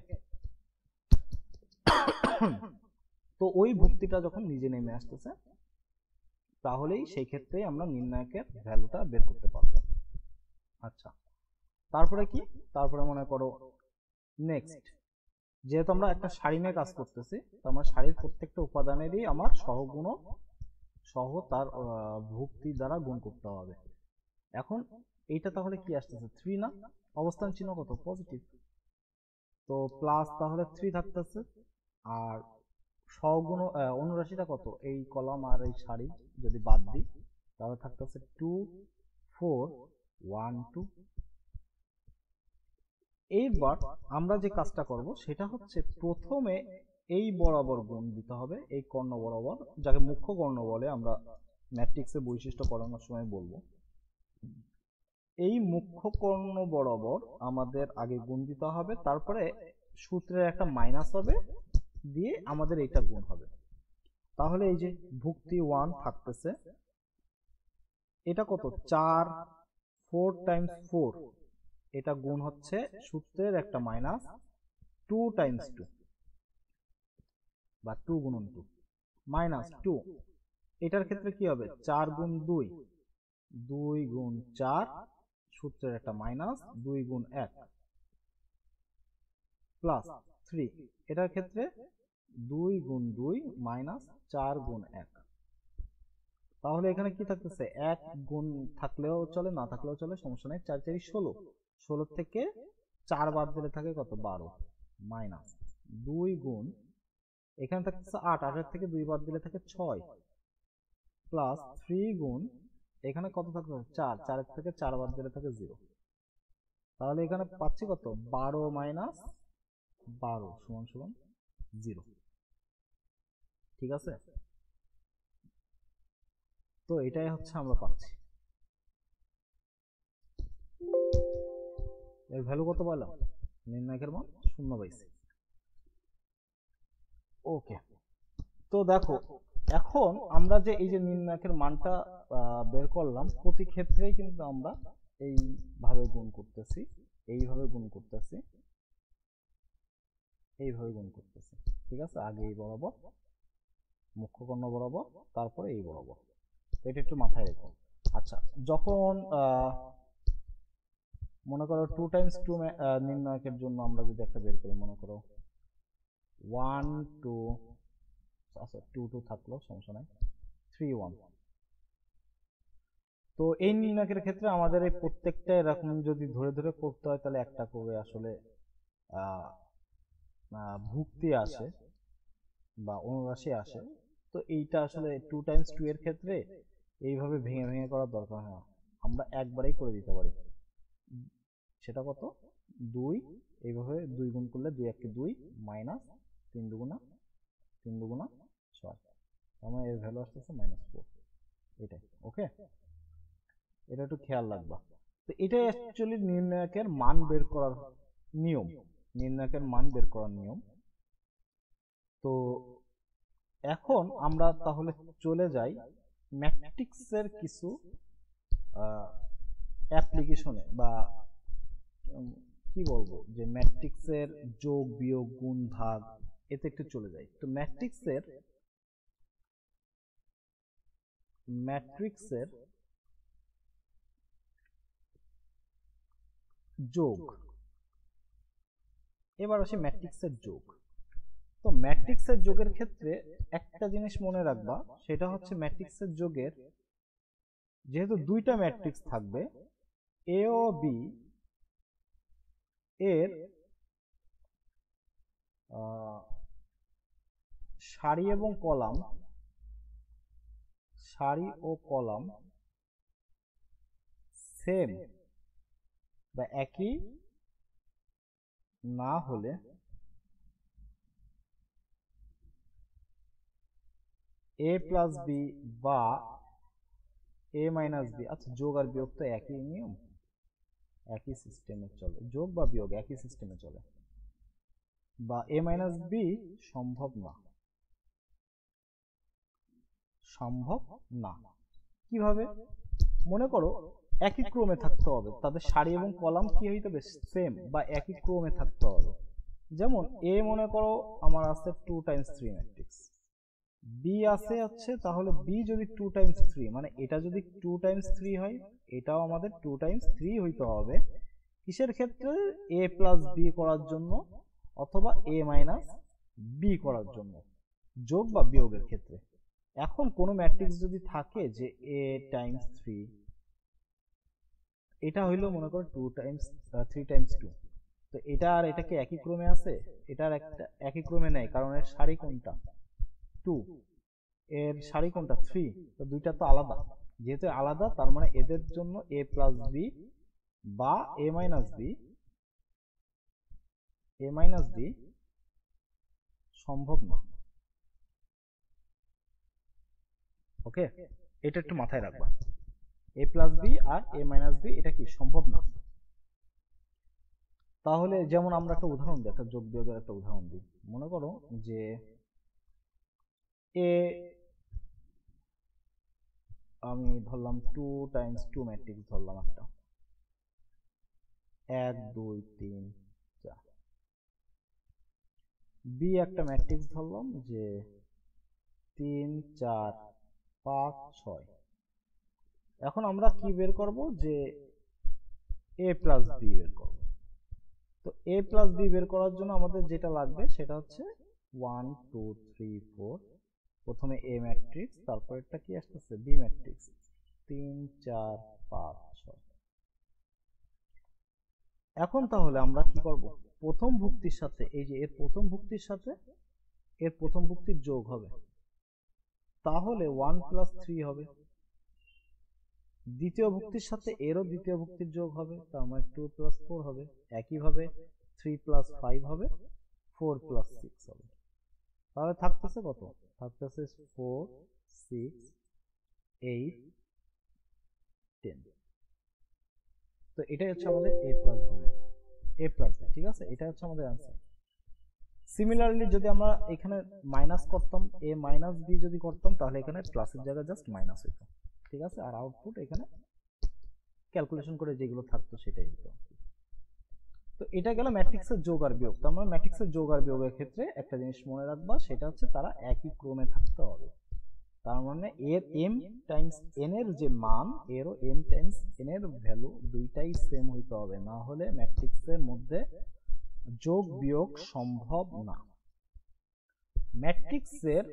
[SPEAKER 1] তো ওই ভুক্তিটা যখন নিজে নেমে আসতেছে, তাহলেই সেই ক্ষেত্রে আমরা নির্ণায়কের ভ্যালুটা বের করতে পারবো। আচ্ছা, তারপরে কি? তারপরে মনে করো নেক্সট, যেহেতু আমরা একটা সারি নিয়ে কাজ করতেছি, তো আমার সারির প্রত্যেকটা উপাদানেরই আমার সহগুণক সহ তার ভুক্তি দ্বারা গুণ করতে হবে। এখন এইটা তাহলে কি আসতেছে? 3 না? অবস্থান চিহ্ন কত? পজিটিভ। তো প্লাস তাহলে 3 থাকতেছে। আর সহগুণ অনুরাশিটা কত? এই কলাম আর এই সারি যদি বাদ দিই, তাহলে থাকতেছে 2 4 1 2। এইবার আমরা যে কাজটা করব সেটা হচ্ছে, প্রথমে এই বরাবর গুণ দিতে হবে, এই কর্ণ বরাবর, যাকে মুখ্য কর্ণ বলে, আমরা ম্যাট্রিক্সের বৈশিষ্ট্য পড়ানোর সময় বলবো। এই মুখ্য কর্ণ বরাবর আমাদের আগে গুণ দিতে হবে, তারপরে সূত্রের একটা মাইনাস হবে, দিয়ে আমাদের এইটা গুণ হবে। তাহলে এই যে ভুক্তি 1 থাকতেছে, এটা কত? 4 4 টাইমস 4, এটা গুণ হচ্ছে সূত্রের একটা মাইনাস 2 টাইমস 2, বা 2 গুণন 2 মাইনাস 2। এটার ক্ষেত্রে কি হবে? 4 গুণ 2, 2 গুণ 4, সূত্রের একটা মাইনাস 2 গুণ 1 প্লাস 3। এটার ক্ষেত্রে 2 গুণ 2 মাইনাস 4 গুণ 1। তাহলে এখানে কি থাকতেছে? 1 গুণ থাকলেও চলে, না থাকলেও চলে, সমস্যা নেই। 4 4 16, 16 থেকে 4 বাদ দিলে থাকে কত? 12, মাইনাস 2 গুণ, এখানে থাকতেছে 8, 8 থেকে 2 বাদ দিলে থাকে 6, প্লাস 3 গুণ, এখানে কত থাকবে? 4, 4 থেকে 4 বাদ দিলে থাকে 0। তাহলে এখানে পাচ্ছি কত? 12 মাইনাস 12 সমান সমান 0, ঠিক আছে? তো এটাই হচ্ছে আমরা পাচ্ছি। এর ভ্যালু কত পেলাম? নির্ণায়কের মান 0 পাইছি। ওকে, তো দেখো এখন আমরা যে এই যে নির্ণায়কের মানটা বের করলাম, প্রতি ক্ষেত্রেই কিন্তু আমরা এইভাবে গুণ করতেছি, এইভাবে গুণ করতেছি, এইভাবে গুণ করতেছি, ঠিক আছে? আগে এই বরাবর, মুখ্য কর্ণ বরাবর, তারপরে এই বরাবর। এটা একটু মাথায় রেখো। আচ্ছা, যখন মনে করো 2 টাইমস 2 নির্ণায়কের জন্য আমরা যদি একটা বের করি, মনে করো 1 2, আচ্ছা 2 2 থাকলো, সমস্যা নাই, 3 1। তো এই নির্ণায়কের ক্ষেত্রে আমাদের এই প্রত্যেকটা এরকম যদি ধরে ধরে করতে হয়, তাহলে একটা করে আসলে ভুক্তি আসে বা অনুরাশি আসে। তো এইটা আসলে 2 টাইমস 2 এর ক্ষেত্রে এইভাবে ভেঙে ভেঙে করার দরকার হয় না, আমরা একবারেই করে দিতে পারি। সেটা কত? 2, এইভাবে 2 গুণ করলে 2 1 2 মাইনাস 3 দুগুণা 3 দুগুণা 6, আমার এর ভ্যালু আসতেছে -4, এটাই। ওকে, এটা একটু খেয়াল রাখবা। তো এটাই অ্যাকচুয়ালি নির্ণায়কের মান বের করার নিয়ম, নির্ণায়কের মান বের করার নিয়ম। তো এখন আমরা তাহলে চলে যাই ম্যাট্রিক্সের কিছু অ্যাপ্লিকেশনে, বা কি বলবো, যে ম্যাট্রিক্সের যোগ বিয়োগ গুণ ভাগ এতে একটু চলে যাই। তো ম্যাট্রিক্সের যোগ, এবার আসি ম্যাট্রিক্সের যোগ। তো ম্যাট্রিক্সের যোগের ক্ষেত্রে একটা জিনিস মনে রাখবা, সেটা হচ্ছে ম্যাট্রিক্সের যোগের যেহেতু দুইটা ম্যাট্রিক্স থাকবে, এ ও বি এর সারি এবং কলাম, সারি ও কলাম সেম বা একই না হলে এ প্লাস বি বা এ মাইনাস বি, আচ্ছা যোগ আর বিয়োগ তো একই নিয়ম, একই সিস্টেমে চলে, যোগ বা বিয়োগ একই সিস্টেমে চলে, বা এ মাইনাস বি সম্ভব না, সম্ভব না। কিভাবে? মনে করো একই ক্রমে থাকতে হবে, তাদের সারি এবং কলাম কি হইতে হবে? সেম বা একই ক্রমে থাকতে হবে। যেমন এ মনে করো আমার আছে 2 টাইমস 3 ম্যাট্রিক্স, বি আছে তাহলে বি যদি 2 টাইমস 3, মানে এটা যদি 2 টাইমস 3 হয়, এটাও আমাদের 2 টাইমস 3 হইতে হবে। কিসের ক্ষেত্রে? এ প্লাস বি করার জন্য অথবা এ মাইনাস বি করার জন্য, যোগ বা বিয়োগের ক্ষেত্রে। এখন কোন ম্যাট্রিক্স যদি থাকে যে এ টাইমস 3, এটা হইলো মনে করো 2 টাইমস 3 টাইমস 2, তো এটা আর এটা কি একই ক্রমে আছে? এটার একটা একই ক্রমে নেই, কারণ এর সারি কোনটা? 2, এর সারি কোনটা? 3, তো দুইটা তো আলাদা। যেহেতু আলাদা, তার মানে এদের জন্য এ প্লাস বি বা এ মাইনাস বি সম্ভব না। ওকে, এটা একটু মাথায় রাখবা, এ প্লাস বি আর এ মাইনাস বি এটা কি সম্ভব না। তাহলে যেমন আমরা একটা উদাহরণ দিই, একটা যোগ বিয়োগের একটা উদাহরণ দিই। মনে করো যে এ, আমি ধরলাম 2 টাইমস 2 ম্যাট্রিক্স ধরলাম একটা, 1 2 3 4। বি একটা ম্যাট্রিক্স ধরলাম যে 3 4 5 6। এখন আমরা কি বের করব? যে এ প্লাস বি বের করব। তো এ প্লাস বি বের করার জন্য আমাদের যেটা লাগবে সেটা হচ্ছে 1 2 3 4, প্রথমে এ ম্যাট্রিক্স, তারপর এটা কি আসতেছে? B matrix, 3 4 5 6। এখন তাহলে আমরা কি করব? প্রথম ভুক্তির সাথে, এই যে এর প্রথম ভুক্তির সাথে এর প্রথম ভুক্তির যোগ হবে, তাহলে 1 প্লাস 3 হবে। দ্বিতীয় ভুক্তির সাথে এরও দ্বিতীয় ভুক্তির যোগ হবে, তার মানে 2 প্লাস 4 হবে। একইভাবে 3 প্লাস 5 হবে, 4 প্লাস 6 হবে। তাহলে থাকতেছে কত? থাকতেছে 4 6 8 10। তো এটাই হচ্ছে আমাদের এ প্লাস বি, এ প্লাস বি, ঠিক আছে? এটা হচ্ছে আমাদের অ্যান্সার। সিমিলারলি যদি আমরা এখানে মাইনাস করতাম, এ মাইনাস বি যদি করতাম, তাহলে এখানে প্লাসের জায়গায় জাস্ট মাইনাস হইতো, ঠিক আছে? আর আউটপুট এখানে ক্যালকুলেশন করে যেগুলো থাকতো সেটাই হতো। তো এটা গেল ম্যাট্রিক্সের যোগ আর বিয়োগ। তো আমরা ম্যাট্রিক্সের যোগ আর বিয়োগের ক্ষেত্রে একটা জিনিস মনে রাখবা, সেটা হচ্ছে তারা একই ক্রমে থাকতে হবে। তার মানে এর এম টাইমস এন এর যে মান, এরও এম টাইমস এন এর ভ্যালু দুইটাই সেম হইতে হবে, না হলে ম্যাট্রিক্সের মধ্যে যোগ বিয়োগ সম্ভব না। ম্যাট্রিক্সের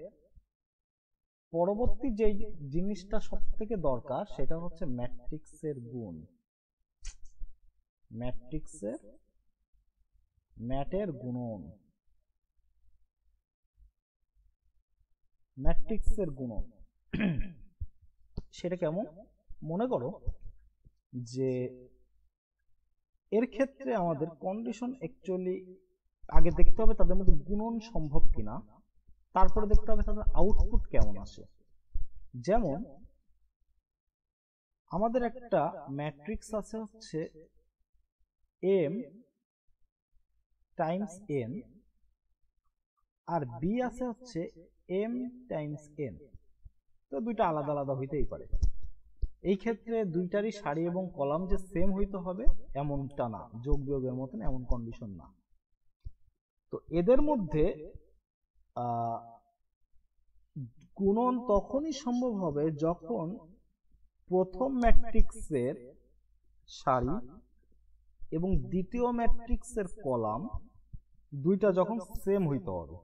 [SPEAKER 1] পরবর্তী যে জিনিসটা সব থেকে দরকার সেটা হচ্ছে ম্যাট্রিক্সের গুণ। ম্যাট্রিক্সের ম্যাটের গুণন, ম্যাট্রিক্সের গুণন সেটা কেমন? মনে করো যে এর ক্ষেত্রে আমাদের কন্ডিশন অ্যাকচুয়ালি আগে দেখতে হবে তাদের মধ্যে গুণন সম্ভব কিনা, তারপরে দেখতে হবে তাদের আউটপুট কেমন আসে। যেমন আমাদের একটা ম্যাট্রিক্স আছে হচ্ছে এম টাইমস এন, আর বি আছে হচ্ছে এম টাইমস এন। তো দুইটা আলাদা আলাদা হইতেই পারে। এই ক্ষেত্রে দুইটারই সারি এবং কলাম যে সেম হইতে হবে এমনটা না, যোগ বিয়োগের মতন এমন কন্ডিশন না। তো এদের মধ্যে গুণন তখনই সম্ভব হবে যখন প্রথম ম্যাট্রিক্সের সারি এবং দ্বিতীয় ম্যাট্রিক্সের কলাম দুইটা যখন সেম হইতে হবে।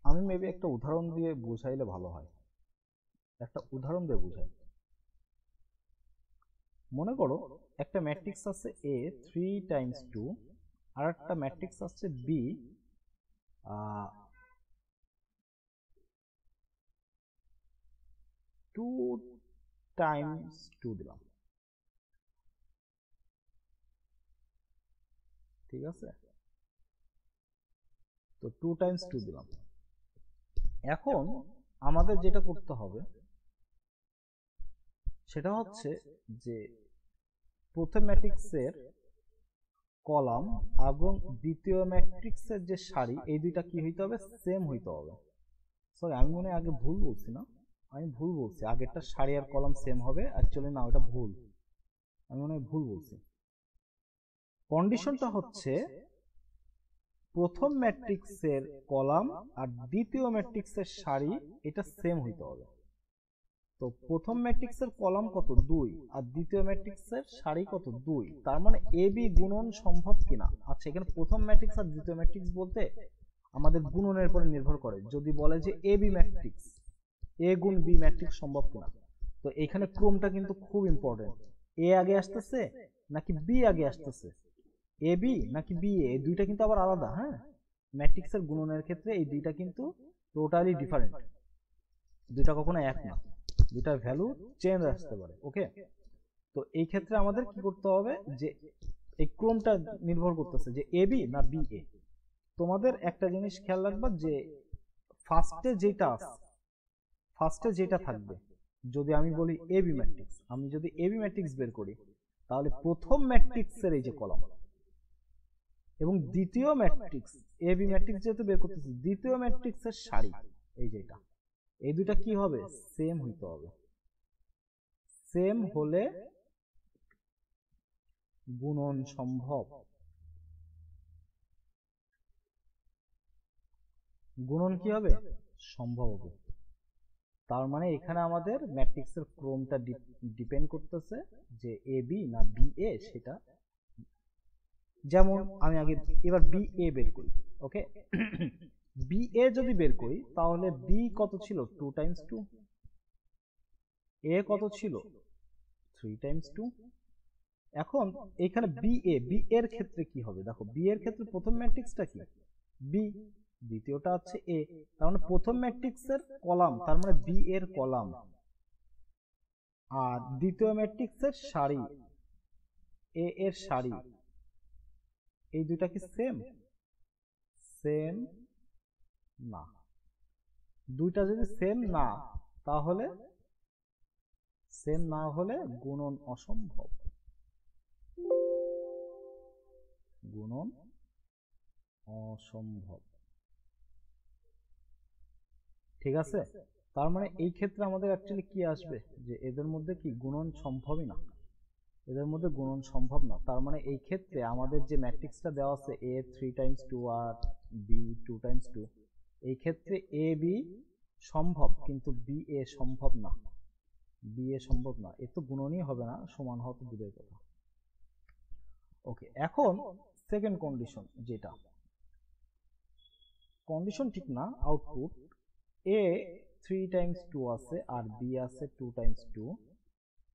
[SPEAKER 1] আমি মেবি একটা উদাহরণ দিয়ে বুঝাইলে ভালো হয়। একটা উদাহরণ দিয়ে বুঝাই। মনে করো একটা ম্যাট্রিক্স আছে A 3 টাইমস 2, আর একটা ম্যাট্রিক্স আছে B 2 টাইমস 2 দিলাম। ঠিক আছে, তো 2 টাইমস 2 দিলাম। এখন আমাদের যেটা করতে হবে সেটা হচ্ছে যে প্রথম ম্যাট্রিক্সের কলাম এবং দ্বিতীয় ম্যাট্রিক্সের যে সারি, এই দুইটা কি হইতে হবে? সেম হইতে হবে। সরি, আমি মনে আগে ভুল বলছি না? আমি ভুল বলছি, আগেরটা সারি আর কলাম সেম হবে, অ্যাকচুয়ালি না, ওটা ভুল। আমি মনে হয় ভুল বলছি। কন্ডিশনটা হচ্ছে প্রথম ম্যাট্রিক্সের কলাম আর দ্বিতীয় ম্যাট্রিক্সের সারি এটা সেম হইতে হবে। তো প্রথম ম্যাট্রিক্সের কলাম কত? 2, আর দ্বিতীয় ম্যাট্রিক্সের সারি কত? 2। তার মানে এ বি গুণন সম্ভব কিনা। আচ্ছা, এখানে প্রথম ম্যাট্রিক্স আর দ্বিতীয় ম্যাট্রিক্স বলতে আমাদের গুণনের উপর নির্ভর করে। যদি বলে যে এ বি ম্যাট্রিক্স, এ গুণ বি ম্যাট্রিক্স সম্ভব কিনা, তো এখানে ক্রমটা কিন্তু খুব ইম্পর্টেন্ট। এ আগে আসতেছে নাকি বি আগে আসতেছে, এ বি নাকি বি এ, এই দুইটা কিন্তু আবার আলাদা। হ্যাঁ, ম্যাট্রিক্সের গুণনের ক্ষেত্রে এই দুইটা কিন্তু টোটালি ডিফারেন্ট, দুইটা কখনো এক না, দুইটার ভ্যালু চেঞ্জ আসতে পারে। ওকে, তো এই ক্ষেত্রে আমাদের কি করতে হবে যে এই ক্রমটা নির্ভর করতেছে যে এ বি না বি এ। তোমাদের একটা জিনিস খেয়াল রাখবা যে ফার্স্টে যেটা থাকবে, যদি আমি বলি এ বি ম্যাট্রিক্স, আমি যদি এ বি ম্যাট্রিক্স বের করি, তাহলে প্রথম ম্যাট্রিক্সের এই যে কলাম এবং দ্বিতীয় ম্যাট্রিক্স, এ বি ম্যাট্রিক্স যেহেতু বের করতেছি, দ্বিতীয় ম্যাট্রিক্সের সারি, এই যেটা, এই দুইটা কি হবে? সেম হইতে হবে। সেম হলে গুণন সম্ভব। গুণন কি হবে? সম্ভব হবে। তার মানে এখানে আমাদের ম্যাট্রিক্সের ক্রমটা ডিপেন্ড করতেছে যে এ বি না বি এ সেটা। যেমন আমি আগে এবার বি এ বের করি। ওকে, বি এ যদি বের করি তাহলে বি কত ছিল? 2 টাইমস 2। এ কত ছিল? 3 টাইমস 2। এখন এখানে বি এর ক্ষেত্রে কি হবে? দেখো, বি এর ক্ষেত্রে প্রথম ম্যাট্রিক্সটা কি? বি, দ্বিতীয়টা হচ্ছে এ। তার মানে প্রথম ম্যাট্রিক্সের কলাম, তার মানে বি এর কলাম, আর দ্বিতীয় ম্যাট্রিক্সের সারি, এ এর সারি, এই দুইটা কি সেম? সেম না। দুইটা যদি সেম না, তাহলে সেম না হলে গুণন অসম্ভব। গুণন অসম্ভব। ঠিক আছে, তার মানে এই ক্ষেত্রে আমাদের অ্যাকচুয়ালি কি আসবে? যে এদের মধ্যে কি গুণন সম্ভবই না, এদের মধ্যে গুণন সম্ভব না। তার মানে এই ক্ষেত্রে আমাদের যে ম্যাট্রিক্সটা দেওয়া আছে এ 3 টাইমস 2 আর বি 2 টাইমস 2, এই ক্ষেত্রে এ বি সম্ভব কিন্তু বি এ সম্ভব না। বি এ সম্ভব না, এর তো গুণনই হবে না, সমান হওয়া তো দূরের কথা। ওকে, এখন সেকেন্ড কন্ডিশন, যেটা কন্ডিশন ঠিক না, আউটপুট এ 3 টাইমস 2 আছে আর বি আছে 2 টাইমস 2।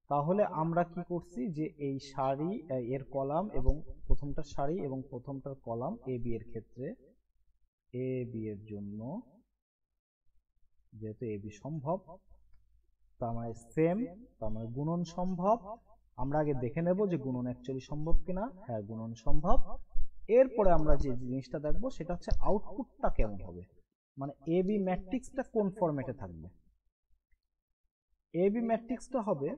[SPEAKER 1] তাহলে আমরা কি করছি যে এই সারি এর কলাম এবং প্রথমটার সারি এবং প্রথমটার কলাম এ বি এর ক্ষেত্রে, এ বি এর জন্য যেহেতু এ বি সম্ভব, তার মানে সেম, তার মানে গুণন সম্ভব। আমরা আগে দেখে নেব যে গুণন অ্যাকচুয়ালি সম্ভব কিনা। হ্যাঁ, গুণন সম্ভব। এরপরে আমরা যে জিনিসটা দেখবো সেটা হচ্ছে আউটপুটটা কেমন হবে, মানে এ বি ম্যাট্রিক্সটা কোন ফরম্যাটে থাকবে। এ বি ম্যাট্রিক্সটা হবে,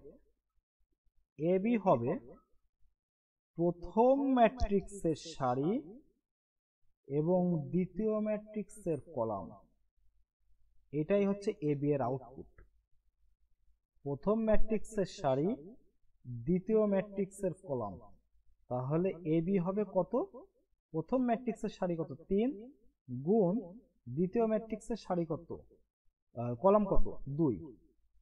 [SPEAKER 1] এ বি হবে প্রথম ম্যাট্রিক্সের সারি এবং দ্বিতীয় ম্যাট্রিক্সের কলাম, এটাই হচ্ছে এ বি এর আউটপুট। প্রথম ম্যাট্রিক্সের সারি, দ্বিতীয় ম্যাট্রিক্সের কলাম, তাহলে এ বি হবে কত? প্রথম ম্যাট্রিক্সের সারি কত? 3 গুণ দ্বিতীয় ম্যাট্রিক্সের সারি কত, কলাম কত, 2,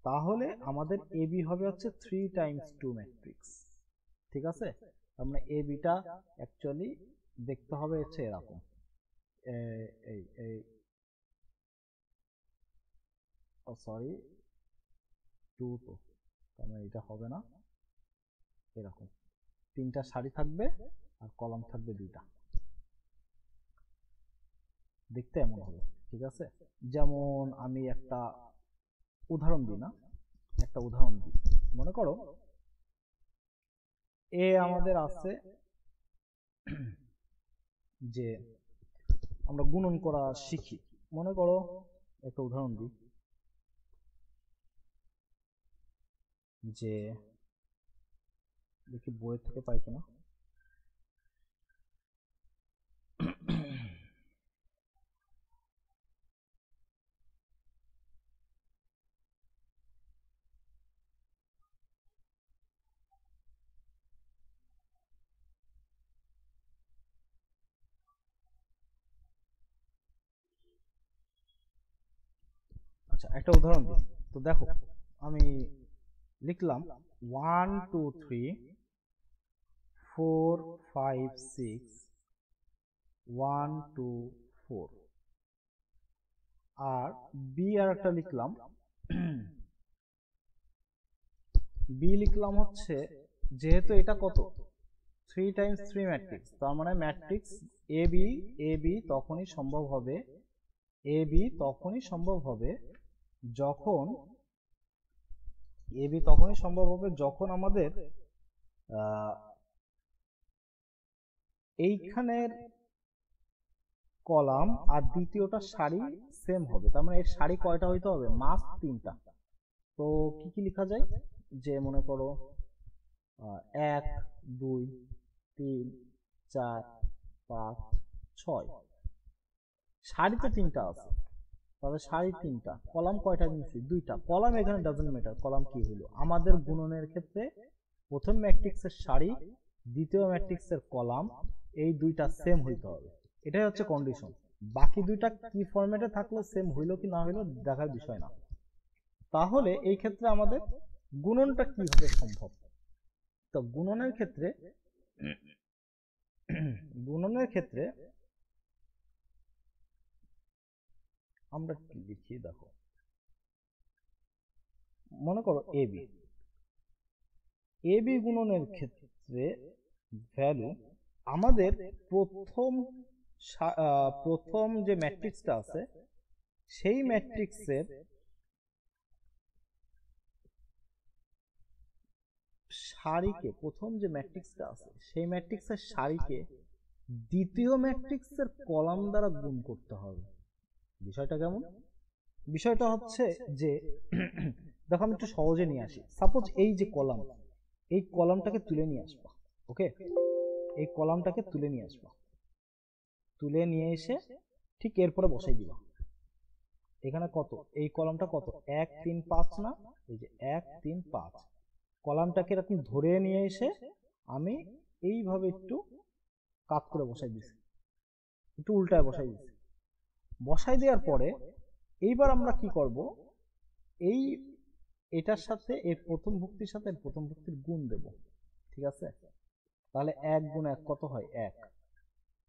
[SPEAKER 1] তাহলে আমাদের এবি হবে হচ্ছে 3 টাইমস 2 ম্যাট্রিক্স। ঠিক আছে, তার মানে এবিটা অ্যাকচুয়ালি দেখতে হবে হচ্ছে এরকম, এই এই সরি 2, তো তার মানে এটা হবে না, এরকম 3টা সারি থাকবে আর কলাম থাকবে 2টা, দেখতে এমন হবে। ঠিক আছে, যেমন আমি একটা উদাহরণ দিই, না একটা উদাহরণ দিই, মনে করো এ আমাদের আছে যে আমরা গুণন করা শিখি, মনে করো একটা উদাহরণ দিই যে দেখি বইয়ের থেকে পাই কিনা, আচ্ছা একটা উদাহরণ দিই। তো দেখো আমি লিখলাম 1 2 3 4 5 6 1 2 4, আর বি আর একটা লিখলাম বি লিখলাম হচ্ছে, যেহেতু এটা কত 3 টাইমস 3 ম্যাট্রিক্স, তার মানে ম্যাট্রিক্স এ বি তখনই সম্ভব হবে, এ বি তখনই সম্ভব হবে যখন এবি তখনই সম্ভব হবে যখন আমাদের এইখানের কলাম আর দ্বিতীয়টা সারি সেম হবে, তার মানে এর সারি কয়টা হইতে হবে, মাস্ট 3টা। তো কি কি লেখা যায়, যে মনে করো 1 2 3 4 5 6, সারি তো 3টা আছে, তাহলে সারি 3টা, কলাম কয়টা নিয়েছি 2টা, কলাম এখানে ডাজন্ট ম্যাটার, কলাম কি হলো, আমাদের গুণনের ক্ষেত্রে প্রথম ম্যাট্রিক্সের সারি দ্বিতীয় ম্যাট্রিক্সের কলাম এই 2টা সেম হইতে হবে, এটাই হচ্ছে কন্ডিশন। বাকি 2টা কি ফরম্যাটে থাকলো, সেম হইলো কি না হইলো দেখার বিষয় না। তাহলে এই ক্ষেত্রে আমাদের গুণনটা কিভাবে সম্ভব, তো গুণনের ক্ষেত্রে আমরা কি লিখি, দেখো মনে করো এবি গুণনের ক্ষেত্রে ভ্যালু আমাদের প্রথম যে ম্যাট্রিক্সটা আছে সেই ম্যাট্রিক্সের সারিকে, প্রথম যে ম্যাট্রিক্সটা আছে সেই ম্যাট্রিক্সের সারিকে দ্বিতীয় ম্যাট্রিক্সের কলাম দ্বারা গুণ করতে হবে। বিষয়টা কেমন, বিষয়টা হচ্ছে যে দেখো আমি একটু সহজে নিয়ে আসি, সাপোজ এই যে কলাম, এই কলামটাকে তুলে নিয়ে আসবা, ওকে, এই কলামটাকে তুলে নিয়ে আসবা, তুলে নিয়ে এসে ঠিক এরপরে বসাই দিবা, এখানে কত, এই কলামটা কত 1 3 5 না, এই যে 1 3 5, কলামটাকে এরকম ধরে নিয়ে এসে আমি এইভাবে একটু কাত করে বসাই দিছি, একটু উল্টায় বসাই দিছি, বসাই দেওয়ার পরে এইবার আমরা কি করব, এই এটার সাথে এর প্রথম ভুক্তির সাথে প্রথম ভুক্তির গুণ দেব, ঠিক আছে, তাহলে 1 গুণ 1 কত হয় 1,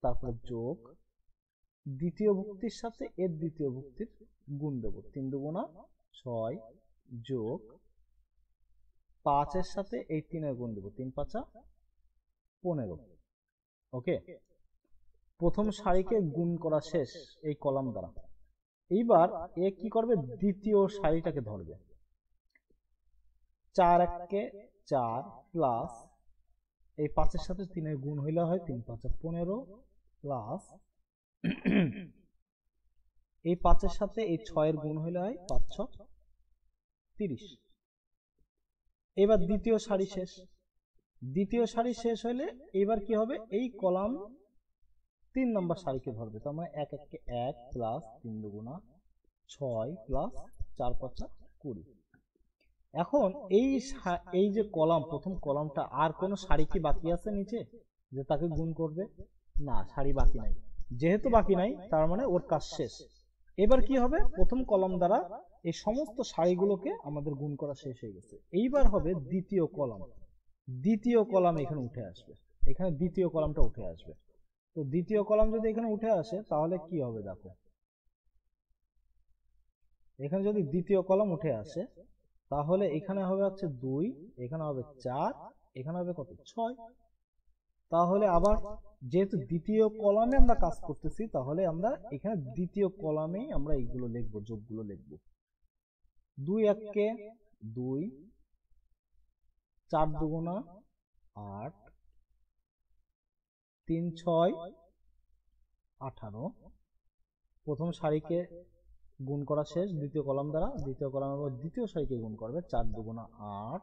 [SPEAKER 1] তারপরে যোগ দ্বিতীয় ভুক্তির সাথে এর দ্বিতীয় ভুক্তির গুণ দেব, 3 দুগুণা 6, যোগ 5 এর সাথে এই 3 এর গুণ দেব, 3 5 15, ওকে, প্রথম সারিকে গুণ করা শেষ এই কলাম দ্বারা। এইবার এ কি করবে, দ্বিতীয় সারিটাকে ধরবে, 4 1 4 প্লাস এই 5 এর সাথে 3 এর গুণ হইলে হয় 3 5 15 প্লাস এই 5 এর সাথে এই 6 এর গুণ হইলে হয় 5 6 30। এবার দ্বিতীয় সারি শেষ, দ্বিতীয় সারি শেষ হইলে এবার কি হবে, এই কলাম 3 নম্বর সারিকে ধরবে, তার মানে 1 1 1 প্লাস 3 দুগুণা 6 প্লাস 4 5 20। এখন এই যে কলাম, প্রথম কলামটা, আর কোন সারি কি বাকি আছে নিচে যে তাকে গুণ করবে, না সারি বাকি নাই, যেহেতু বাকি নাই তার মানে ওর কাজ শেষ, এবার কি হবে, প্রথম কলাম দ্বারা এই সমস্ত সারিগুলোকে আমাদের গুণ করা শেষ হয়ে গেছে। এইবার হবে দ্বিতীয় কলাম। দ্বিতীয় কলাম এখানে উঠে আসবে, এখানে দ্বিতীয় কলামটা উঠে আসবে। তো দ্বিতীয় কলাম যদি এখানে উঠে আসে তাহলে কি হবে দেখো, এখানে যদি দ্বিতীয় কলাম উঠে আসে তাহলে এখানে হবে হচ্ছে 2, এখানে হবে 4, এখানে হবে কত 6। তাহলে আবার যেহেতু দ্বিতীয় কলামে আমরা কাজ করতেছি তাহলে আমরা এখানে দ্বিতীয় কলামেই আমরা এইগুলো লিখবো, যোগগুলো লিখবো। 2 1 2, 4 2 8, 3 6 18। প্রথম সারিকে গুণ করা শেষ দ্বিতীয় কলাম দ্বারা, দ্বিতীয় কলামের পর দ্বিতীয় সারিকে গুণ করবে। 4 2 8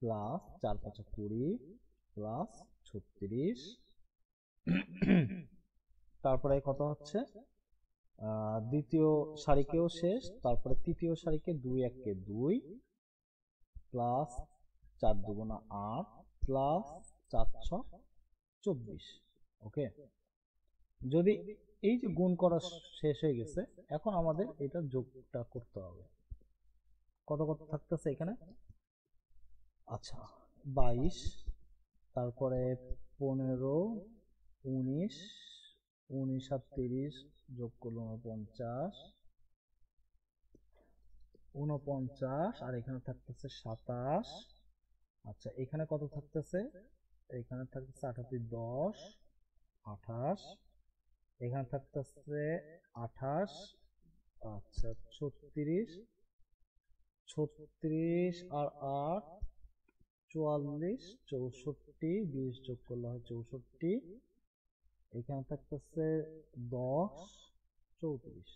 [SPEAKER 1] প্লাস 4 5 20 প্লাস 36। তারপরে কত হচ্ছে, দ্বিতীয় সারিকেও শেষ, তারপরে তৃতীয় সারিকে 2 1 2 প্লাস 4 2 8 প্লাস 4 6 24। ওকে, যদি এই যে গুণ করা শেষ হয়ে গেছে, এখন আমাদের এটা যোগটা করতে হবে। কত কত থাকতেছে এখানে, আচ্ছা 22, তারপরে 15 19 19 আর 30 যোগ করলে 49 49, আর এখানে থাকতেছে 27। আচ্ছা এখানে কত থাকতেছে, এখানে থাকতেছে 38 10 28, এখানে থাকতেছে 28। আচ্ছা 36 36 আর 8 44 64, 20 যোগ করলে হয় 64, এখানে থাকতেছে 10 34।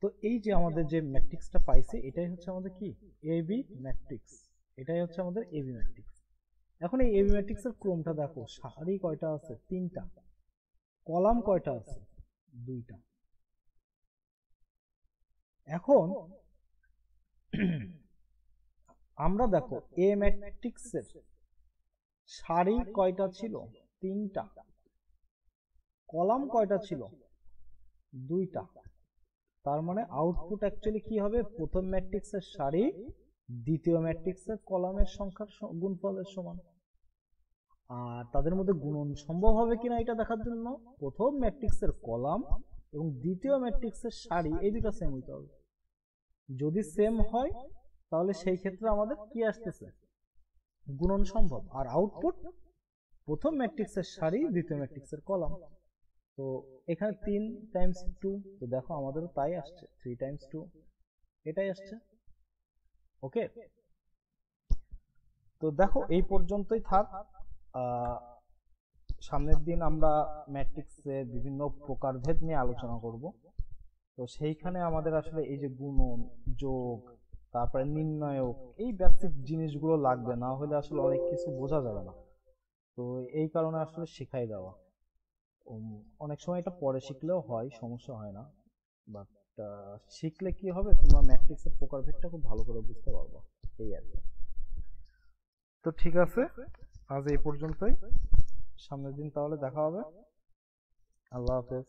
[SPEAKER 1] তো এই যে আমাদের যে ম্যাট্রিক্সটা পাইছে এটাই হচ্ছে আমাদের কি এবি ম্যাট্রিক্স, এটাই হচ্ছে আমাদের এবি ম্যাট্রিক্স। এখন এই এবি ম্যাট্রিক্সের ক্রমটা দেখো, সারি কয়টা আছে 3টা, কলাম কয়টা আছে 2টা। এখন আমরা দেখো এ ম্যাট্রিক্সের সারি কয়টা ছিল 3টা, কলাম কয়টা ছিল 2টা। তার মানে আউটপুট অ্যাকচুয়ালি কি হবে, প্রথম ম্যাট্রিক্সের সারি দ্বিতীয় ম্যাট্রিক্সের কলামের সংখ্যার গুণফলের সমান। আর তাদের মধ্যে গুণন সম্ভব হবে কিনা এটা দেখার জন্য প্রথম ম্যাট্রিক্সের কলাম এবং দ্বিতীয় ম্যাট্রিক্সের সারি এই দুটো সেম হইতে হবে। যদি সেম হয় তাহলে সেই ক্ষেত্রে আমাদের কি আসতেছে, গুণন সম্ভব। আর আউটপুট প্রথম ম্যাট্রিক্সের সারি দ্বিতীয় ম্যাট্রিক্সের কলাম। তো এখানে 3 টাইমস 2, তো দেখো আমাদেরও তাই আসছে 3 টাইমস 2, এটাই আসছে। ওকে, তো দেখো এই পর্যন্তই থাক। সামনের দিন আমরা ম্যাট্রিক্সের বিভিন্ন প্রকারভেদ নিয়ে আলোচনা করব। তো সেইখানে আমাদের আসলে এই যে গুণন যোগ তারপরে নির্ণায়ক এই বেসিক জিনিসগুলো লাগবে, না হলে আসলে অনেক কিছু বোঝা যাবে না। তো এই কারণে আসলে শিখাই দেওয়া। অনেক সময় এটা পরে শিখলেও হয়, সমস্যা হয় না, বাট শিখলে কি হবে, তোমরা ম্যাট্রিক্সের প্রকারভেদটা খুব ভালো করে বুঝতে পারবে, এই আর কি। তো ঠিক আছে, আজ এই পর্যন্তই, সামনের দিন তাহলে দেখা হবে। আল্লাহ হাফেজ।